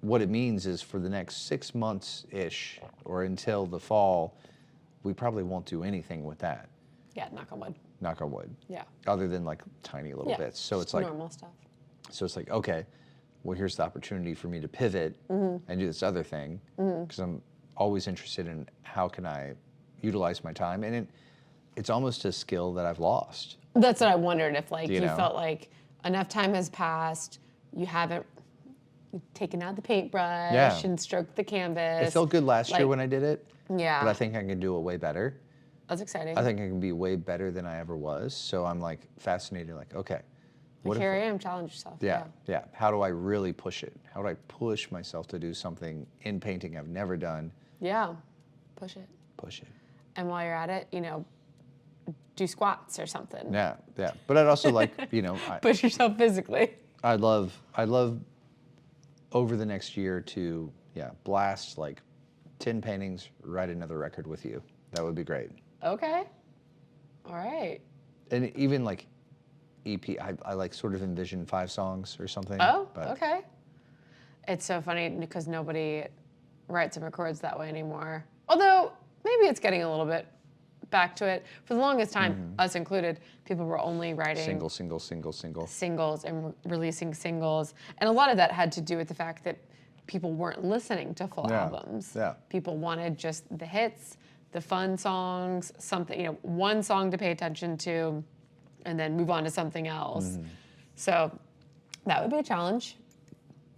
what it means is for the next 6 months-ish, or until the fall, we probably won't do anything with that. Yeah, knock on wood. Knock on wood. Yeah. Other than like tiny little bits. So it's like normal stuff. So it's like, okay, well, here's the opportunity for me to pivot and do this other thing because I'm always interested in how can I utilize my time, and it's almost a skill that I've lost. That's what I wondered if like you know? felt like enough time has passed, you haven't taken out the paintbrush and stroked the canvas. It felt good last year when I did it. Yeah. But I think I can do it way better. That's exciting. I think I can be way better than I ever was. So I'm like fascinated, like, okay. Here I am, challenge yourself. Yeah. How do I really push it? How do I push myself to do something in painting I've never done? Yeah. Push it. Push it. And while you're at it, do squats or something. Yeah. But I'd also like, push yourself physically. I'd love over the next year to, blast like 10 paintings, write another record with you. That would be great. Okay. All right. And even like EP, I like sort of envision 5 songs or something. Oh, okay. It's so funny because nobody writes and records that way anymore. Although maybe it's getting a little bit back to it. For the longest time, us included, people were only writing singles and releasing singles. And a lot of that had to do with the fact that people weren't listening to full albums. Yeah. People wanted just the hits, the fun songs, something, one song to pay attention to, and then move on to something else. So that would be a challenge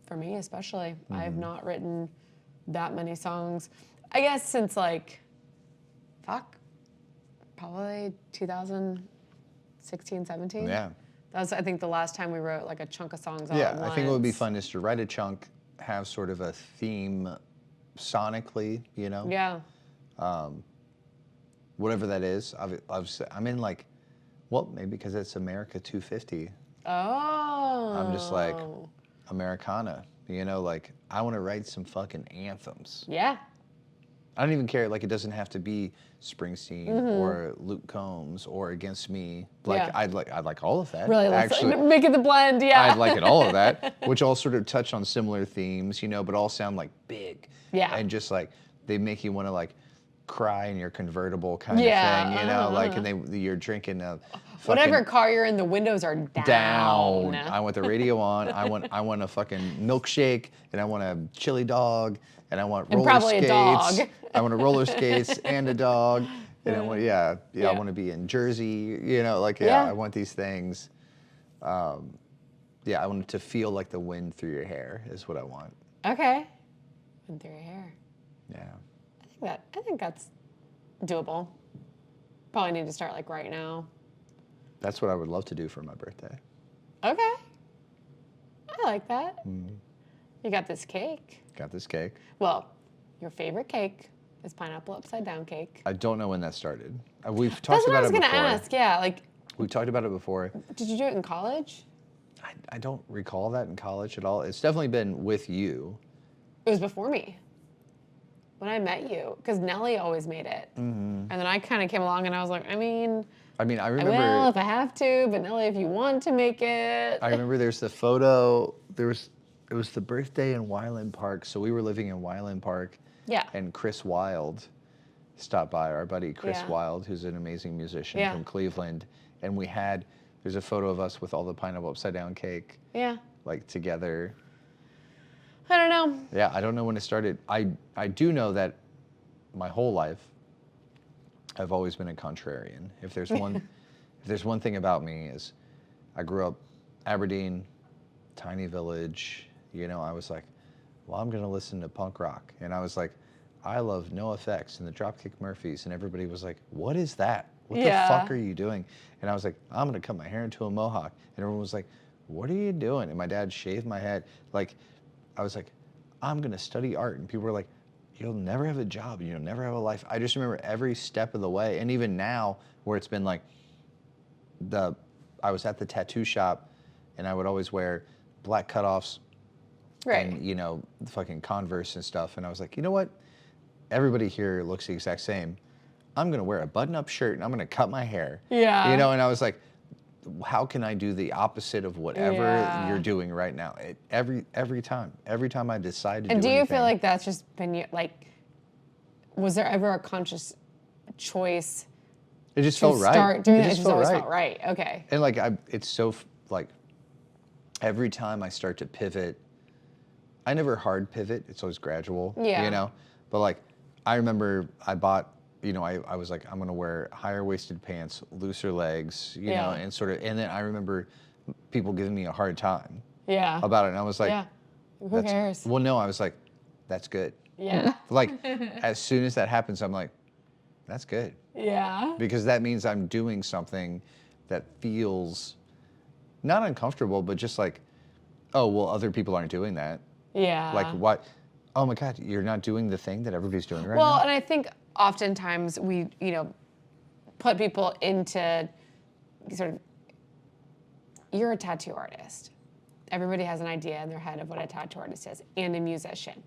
for me, especially. I have not written that many songs. I guess since probably 2016, 17. Yeah. That was, I think, the last time we wrote like a chunk of songs all at Yeah, once. I think what would be fun is to write a chunk, have sort of a theme sonically, Yeah. Whatever that is. I'm in like, maybe because it's America 250. Oh. I'm just like, Americana. I want to write some fucking anthems. Yeah. I don't even care. Like, it doesn't have to be Springsteen or Luke Combs or Against Me. Like, Yeah. I'd like all of that. Really, let's Actually, make it the blend. Yeah. I'd like it all of that, which all sort of touch on similar themes, but all sound like big. Yeah. And just like they make you want to like cry in your convertible kind Yeah, of thing, like, and you're drinking a Whatever fucking car you're in, the windows are down. I want the radio on. I want a fucking milkshake, and I want a chili dog, and I want roller probably skates. a dog. I want a roller skates and a dog, and I want I Yeah. want to be in Jersey. Like Yeah. I want these things. I want to feel like the wind through your hair is what I want. Okay. And through your hair. Yeah. I think that's doable. Probably need to start like right now. That's what I would love to do for my birthday. Okay. I like that. You got this cake. Got this cake. Well, your favorite cake is pineapple upside down cake. I don't know when that started. We've That's talked what I about was it gonna before. ask. Yeah, like, We've talked about it before. did you do it in college? I don't recall that in college at all. It's definitely been with you. It was before me. When I met you, because Nellie always made it. And then I kind of came along and I was like, I I will remember. if I have to, but Nellie, if you want to make it. I remember there's the photo. It was the birthday in Wyland Park. So we were living in Wyland Park. Yeah. And Chris Wilde stopped by. Our buddy Chris Yeah. Wilde, who's an amazing musician Yeah. from Cleveland, and there's a photo of us with all the pineapple upside down cake, Yeah. like together. I don't know. Yeah, I don't know when it started. I do know that my whole life I've always been a contrarian. If there's one thing about me is I grew up Aberdeen, tiny village, I was like, well, I'm going to listen to punk rock. And I was like, I love NoFX and the Dropkick Murphys, and everybody was like, what is that? What Yeah. the fuck are you doing? And I was like, I'm going to cut my hair into a mohawk. And everyone was like, what are you doing? And my dad shaved my head. Like, I was like, I'm going to study art. And people were like, you'll never have a job. You'll never have a life. I just remember every step of the way. And even now, where it's been like, I was at the tattoo shop, and I would always wear black cutoffs Right. and, fucking Converse and stuff. And I was like, you know what? Everybody here looks the exact same. I'm going to wear a button-up shirt, and I'm going to cut my hair. Yeah. And I was like, how can I do the opposite of whatever Yeah. you're doing right now? Every time I decide to And do do you anything, feel like that's just been like, was there ever a conscious choice it just to felt right. start doing It that? It just just felt always right. felt right. Okay. And like it's so like every time I start to pivot, I never hard pivot. It's always gradual. Yeah. But like I remember I bought. I was like, I'm gonna wear higher waisted pants, looser legs, Yeah. and then I remember people giving me a hard time Yeah. about it, and I was like, Yeah. Who that's- cares? Well, no, I was like, that's good. Yeah. Like, as soon as that happens, I'm like, that's good. Yeah. Because that means I'm doing something that feels not uncomfortable, but just like, oh, well, other people aren't doing that. Yeah. Like, what? Oh my God, you're not doing the thing that everybody's doing right Well, now? and I think oftentimes we, put people into sort of, you're a tattoo artist. Everybody has an idea in their head of what a tattoo artist is, and a musician,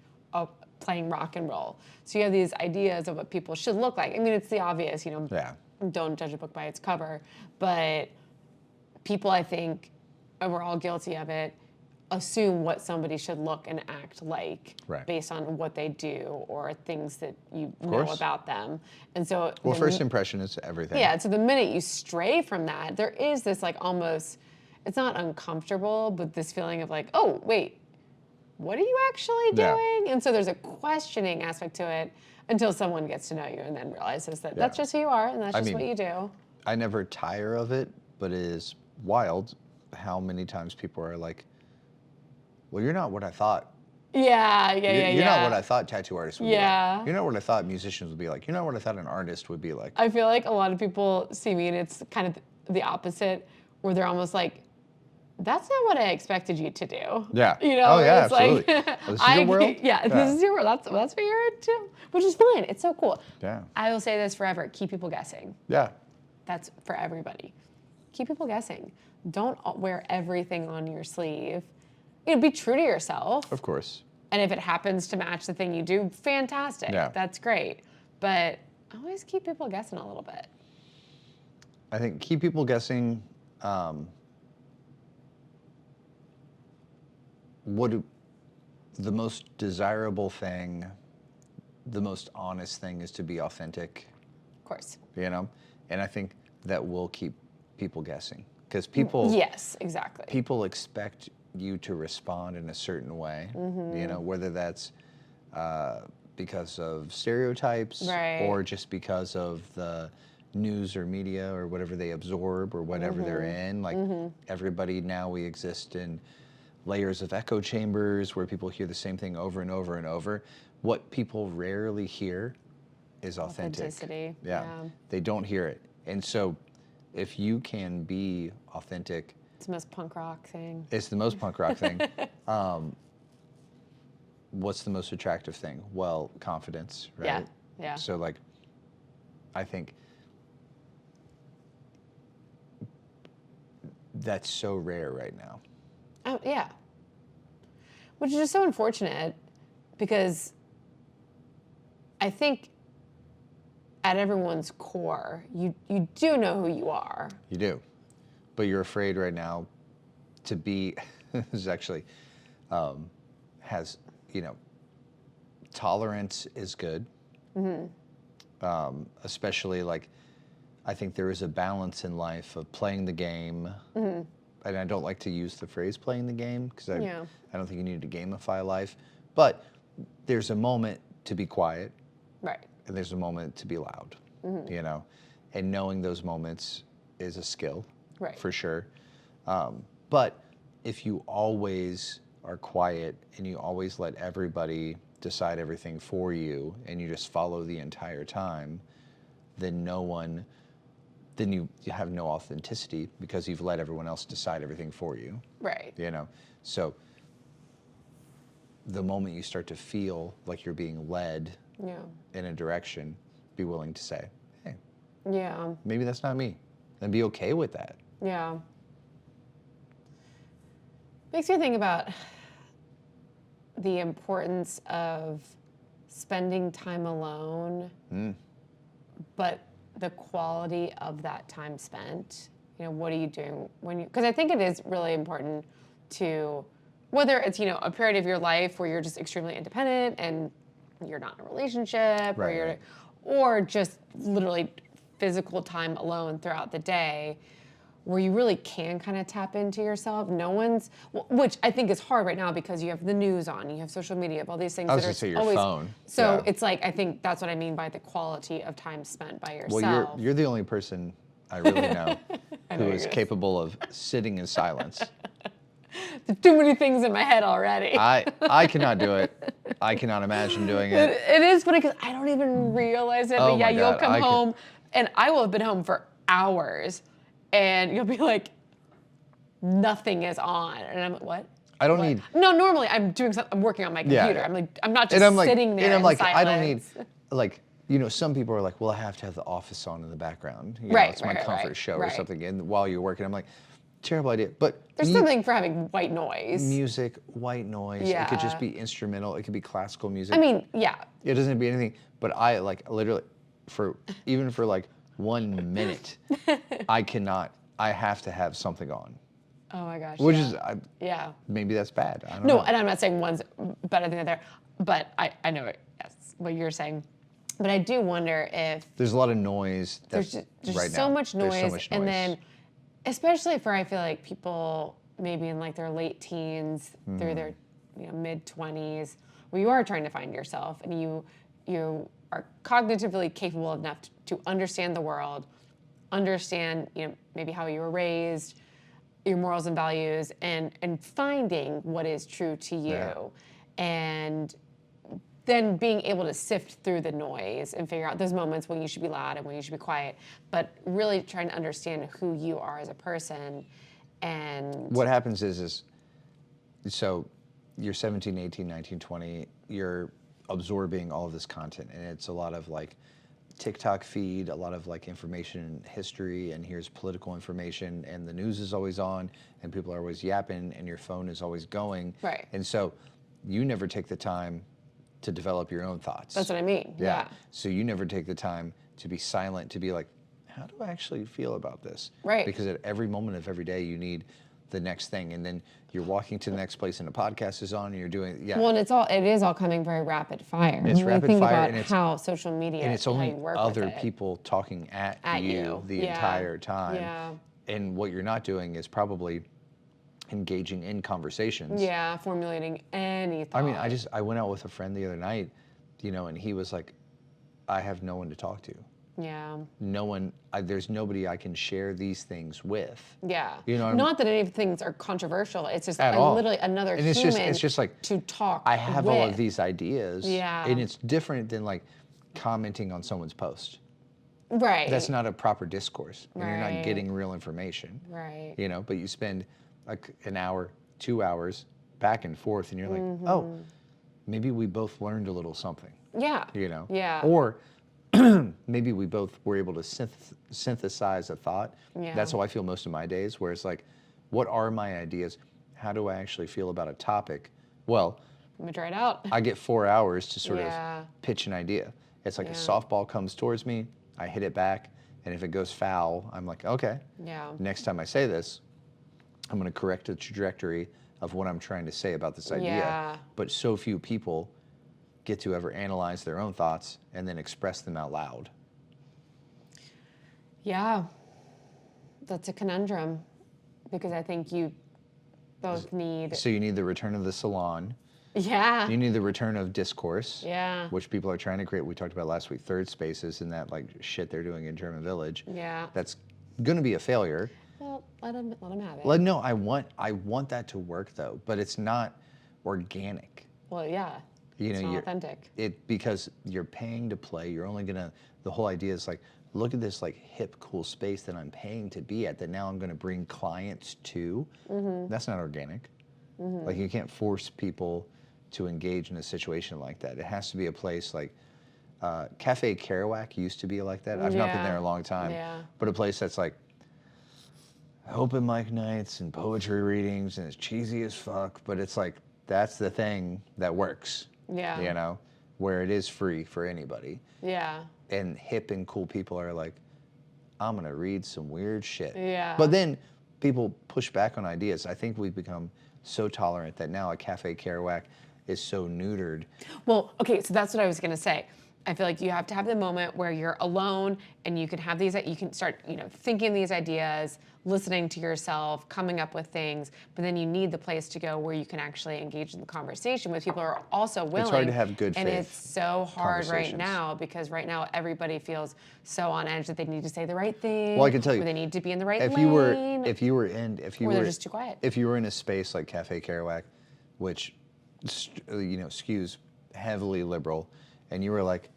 playing rock and roll. So you have these ideas of what people should look like. I mean, it's the obvious, Yeah. don't judge a book by its cover. But people, I think, and we're all guilty of it, assume what somebody should look and act like Right. based on what they do or things that you know course. about them. And so Well, first impression is everything. yeah, so the minute you stray from that, there is this like almost, it's not uncomfortable, but this feeling of like, oh, wait, what are you actually doing? Yeah. And so there's a questioning aspect to it until someone gets to know you and then realizes that that's Yeah. just who you are and that's I just mean, what you do. I never tire of it, but it is wild how many times people are like, well, you're not what I thought. Yeah. You're not what I thought tattoo artists would be Yeah. like. You're not what I thought musicians would be like. You're not what I thought an artist would be like. I feel like a lot of people see me and it's kind of the opposite, where they're almost like, that's not what I expected you to do. Yeah. You know, Oh, yeah, it's like, absolutely. This is your world? Yeah, Yeah. this is your world. That's what you're into, which is fine. It's so cool. Yeah. I will say this forever: keep people guessing. Yeah. That's for everybody. Keep people guessing. Don't wear everything on your sleeve. Be true to yourself. Of course. And if it happens to match the thing you do, fantastic. Yeah. That's great. But always keep people guessing a little bit. I think keep people guessing. The most desirable thing, the most honest thing is to be authentic, Of course. you know? And I think that will keep people guessing because people, Yes, exactly. people expect you to respond in a certain way, you know, whether that's because of stereotypes Right. or just because of the news or media or whatever they absorb or whatever they're in. Like everybody now, we exist in layers of echo chambers where people hear the same thing over and over and over. What people rarely hear is authentic. Authenticity. Yeah. They don't hear it. And so if you can be authentic, It's the most punk rock thing. it's the most punk rock thing. What's the most attractive thing? Well, confidence, right? Yeah. Yeah. So like, I think that's so rare right now. Oh, yeah. Which is just so unfortunate because I think at everyone's core, you do know who you are. You do. But you're afraid right now to be, this is actually, has, you know, tolerance is good. Especially like, I think there is a balance in life of playing the game. And I don't like to use the phrase playing the game because I don't think you need to gamify life. But there's a moment to be quiet. Right. And there's a moment to be loud, you know? And knowing those moments is a skill, Right. for sure. But if you always are quiet and you always let everybody decide everything for you and you just follow the entire time, then you have no authenticity because you've let everyone else decide everything for you. Right. You know? So the moment you start to feel like you're being led Yeah. in a direction, be willing to say, hey, Yeah. maybe that's not me. And be okay with that. Yeah. Makes me think about the importance of spending time alone, but the quality of that time spent. You know, what are you doing when you, because I think it is really important to, whether it's, you know, a period of your life where you're just extremely independent and you're not in a relationship, Right, right. or just literally physical time alone throughout the day, where you really can kind of tap into yourself. No one's, which I think is hard right now because you have the news on, you have social media, all these things I was that gonna are say your always, phone. So Yeah. it's like, I think that's what I mean by the quality of time spent by yourself. Well, you're the only person I really know I who know is you're- capable of sitting in silence. There's too many things in my head already. I cannot do it. I cannot imagine doing it. It is funny because I don't even realize it. Oh But yeah, my you'll God, come I could- home and I will have been home for hours and you'll be like, nothing is on. And I'm like, what? I don't What? need, No, normally I'm doing something, I'm working on my Yeah, computer. yeah. I'm like, I'm not just and I'm like, sitting there and I'm in like, silence. I don't need, like, you know, some people are like, well, I have to have the Office on in the background. You know, Right, it's my right, right, comfort right, show or right. something. And while you're working, I'm like, terrible idea. But There's something for having white noise. music, white noise. It could just Yeah. be instrumental. It could be classical music. I mean, yeah. It doesn't have to be anything. But I like literally, even for like 1 minute, I have to have something on. Oh my gosh. Which yeah. is, Yeah. maybe that's bad. I don't No, know. and I'm not saying one's better than the other, but I know it, yes, what you're saying. But I do wonder if There's a lot of noise. there's right so now. much noise, There's so much and noise. then especially for I feel like people maybe in like their late teens through their mid 20s, where you are trying to find yourself and you are cognitively capable enough to understand the world, understand maybe how you were raised, your morals and values, and finding what is true to you, Yeah. and then being able to sift through the noise and figure out those moments when you should be loud and when you should be quiet, but really trying to understand who you are as a person. And What happens is so you're 17, 18, 19, 20, you're absorbing all of this content, and it's a lot of like TikTok feed, a lot of like information and history, and here's political information, and the news is always on, and people are always yapping, and your phone is always going. Right. And so you never take the time to develop your own thoughts. That's what I mean. Yeah. So you never take the time to be silent, to be like, how do I actually feel about this? Right. Because at every moment of every day, you need the next thing. And then you're walking to the next place and a podcast is on and you're doing, Well, and it is all coming very rapid fire. It's When rapid you think fire, about and it's- how social media and it's how only you work other with it. people talking at you the Yeah. entire time. Yeah. And what you're not doing is probably engaging in conversations. Yeah, formulating any thought. I mean, I went out with a friend the other night, and he was like, I have no one to talk to. Yeah. No one, there's nobody I can share these things with. Yeah. You know what Not that any of things are controversial. It's just At all. literally another And human it's just like, to talk I have all of with. these ideas. Yeah. And it's different than like commenting on someone's post. Right. That's not a proper discourse. And you're not Right. getting real information. Right. But you spend like an hour, 2 hours back and forth and you're like, oh, maybe we both learned a little something. Yeah. Yeah. Or maybe we both were able to synthesize a thought. Yeah. That's how I feel most of my days, where it's like, what are my ideas? How do I actually feel about a topic? Well, Let me try it out. I get 4 hours to sort Yeah. of pitch an idea. It's like Yeah. a softball comes towards me, I hit it back, and if it goes foul, I'm like, okay, Yeah. next time I say this, I'm going to correct the trajectory of what I'm trying to say about this idea. Yeah. But so few people get to ever analyze their own thoughts and then express them out loud. Yeah. That's a conundrum because I think you both need. So you need the return of the salon. Yeah. You need the return of discourse. Yeah. Which people are trying to create. We talked about last week, third spaces and that like shit they're doing in German Village. Yeah. That's going to be a failure. Well, let them have it. Like, no, I want that to work though, but it's not organic. Well, yeah. It's not authentic. Because you're paying to play. You're only gonna. The whole idea is like, look at this like hip, cool space that I'm paying to be at. That now I'm gonna bring clients to. That's not organic. Like you can't force people to engage in a situation like that. It has to be a place like Cafe Kerouac used to be like that. I've not been there a long time. Yeah. But a place that's like open mic nights and poetry readings and it's cheesy as fuck, but it's like that's the thing that works. Yeah. Where it is free for anybody. Yeah. And hip and cool people are like, I'm gonna read some weird shit. Yeah. But then people push back on ideas. I think we've become so tolerant that now a Cafe Kerouac is so neutered. Well, okay, so that's what I was gonna say. I feel like you have to have the moment where you're alone and you can have these, you can start, thinking these ideas, listening to yourself, coming up with things, but then you need the place to go where you can actually engage in the conversation with people who are also willing. It's hard to have good and faith it's so hard right conversations. now because right now everybody feels so on edge that they need to say the right thing. Well, I can tell you, or they need to be in the right if lane. you were or they're just too quiet. If you were in a space like Cafe Kerouac, which skews heavily liberal, and you were like,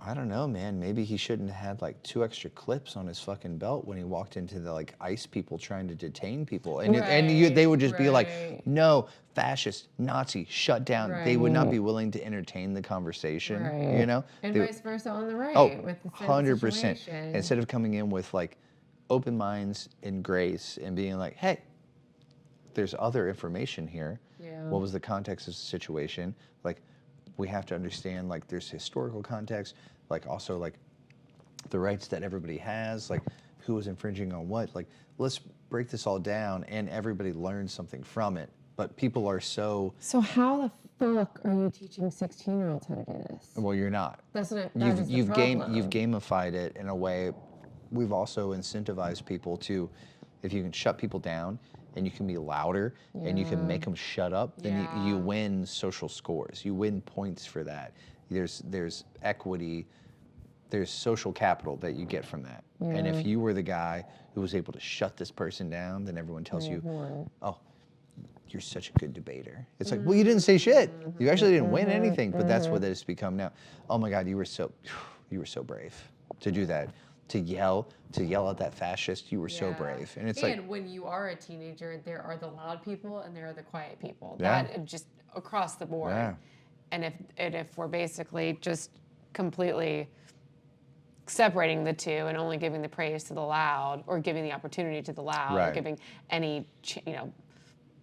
I don't know, man. Maybe he shouldn't have had like 2 extra clips on his fucking belt when he walked into the like ICE people trying to detain people, and they would just be like, no, fascist, Nazi, shut down. They would not be willing to entertain the conversation, And They- vice versa on the right. Oh, with the same 100%. situation. Instead of coming in with like open minds and grace and being like, hey, there's other information here. Yeah. What was the context of the situation? Like, we have to understand like there's historical context, like also like the rights that everybody has, like who was infringing on what. Like, let's break this all down and everybody learns something from it. But people are so. So how the fuck are you teaching 16-year-olds how to do this? Well, you're not. That's what You've gamified it in a way. We've also incentivized people to, if you can shut people down and you can be louder and you can make them shut up, then you win social scores. You win points for that. There's equity, there's social capital that you get from that. And if you were the guy who was able to shut this person down, then everyone tells you, oh, you're such a good debater. It's like, well, you didn't say shit. You actually didn't win anything, but that's what it's become now. Oh my God, you were so brave to do that. To yell at that fascist, you were so brave. And it's like, when you are a teenager, there are the loud people and there are the quiet people. Yeah. That just across the board. Yeah. And if we're basically just completely separating the two and only giving the praise to the loud or giving the opportunity to the loud or Right. giving any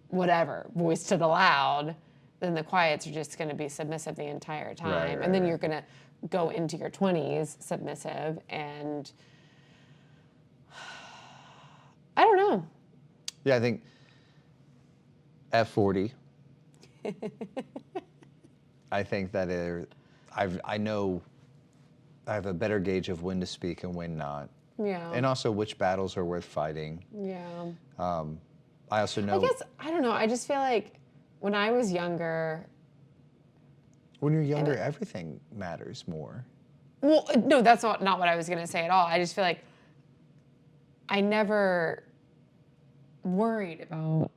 whatever voice to the loud, then the quiets are just going to be submissive the entire time. Right, And then right. you're going to go into your 20s submissive. And I don't know. Yeah, I think at 40, I think that I know I have a better gauge of when to speak and when not. Yeah. And also which battles are worth fighting. Yeah. I also know I guess, I don't know. I just feel like when I was younger, when you're younger, everything matters more. well, no, that's not what I was going to say at all. I just feel like I never worried about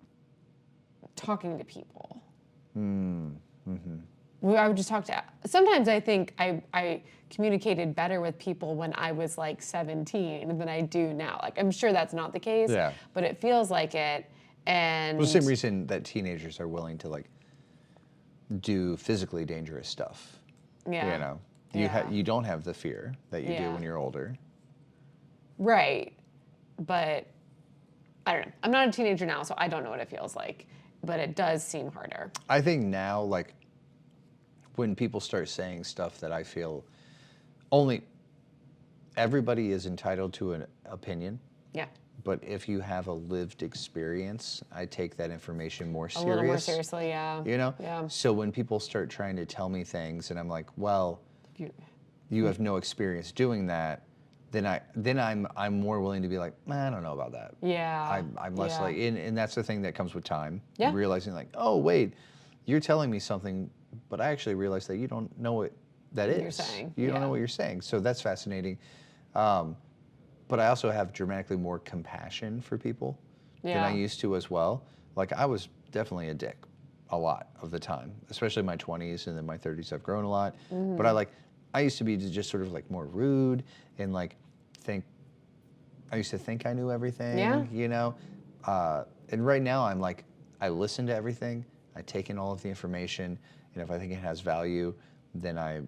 talking to people. Well, I would just talk to. Sometimes I think I communicated better with people when I was like 17 than I do now. Like, I'm sure that's not the case, Yeah. but it feels like it. And Well, the same reason that teenagers are willing to like do physically dangerous stuff. yeah, You know, Yeah. you don't have the fear that you do Yeah. when you're older. right. But I don't know. I'm not a teenager now, so I don't know what it feels like. But it does seem harder. I think now, like, when people start saying stuff that I feel only everybody is entitled to an opinion, Yeah, but if you have a lived experience, I take that information more a serious. little more seriously. Yeah, You know? Yeah. So when people start trying to tell me things and I'm like, well, you have no experience doing that, then I'm more willing to be like, I don't know about that. Yeah. I'm less yeah. like, and that's the thing that comes with time. Yeah. Realizing like, oh wait, you're telling me something, but I actually realize that you don't know what that is. You're saying, You don't yeah. know what you're saying. So that's fascinating. But I also have dramatically more compassion for people than I Yeah. used to as well. Like I was definitely a dick a lot of the time, especially in my 20s, and then my 30s I've grown a lot. Mm-hmm. But I used to be just sort of like more rude and like I used to think I knew everything, Yeah. you know? And right now I'm like, I listen to everything, I take in all of the information, and if I think it has value, then I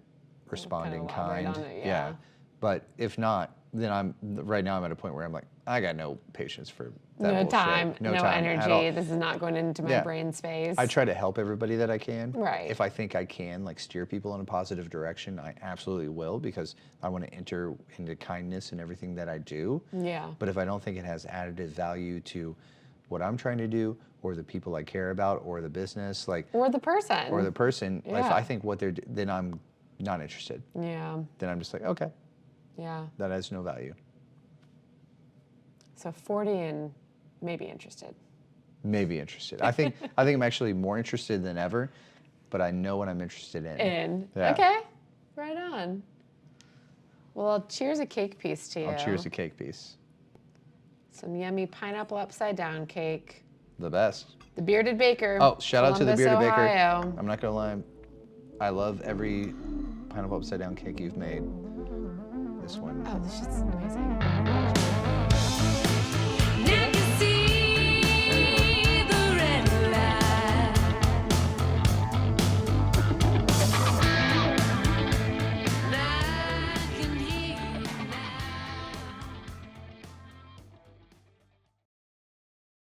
respond Kinda in elaborate kind. on it, yeah. But if not, then right now I'm at a point where I'm like, I got no patience for that No bullshit. time, no time at all. energy. This is not going into my Yeah. brain space. I try to help everybody that I can. Right. If I think I can, like, steer people in a positive direction, I absolutely will because I want to enter into kindness in everything that I do. Yeah. But if I don't think it has additive value to what I'm trying to do or the people I care about or the business, like, Or the person. if Yeah. I think then I'm not interested. Yeah. Then I'm just like, okay, Yeah. that has no value. So 40 and maybe interested. Maybe interested. I think I'm actually more interested than ever, but I know what I'm interested in. Yeah. Okay. Right on. Well, I'll cheers a cake piece to you. I'll cheers a cake piece. Some yummy pineapple upside down cake. The best. The Bearded Baker. Oh, shout out to the Columbus, Bearded Baker. Ohio. I'm not gonna lie, I love every pineapple upside down cake you've made. This one. Oh, this shit's amazing.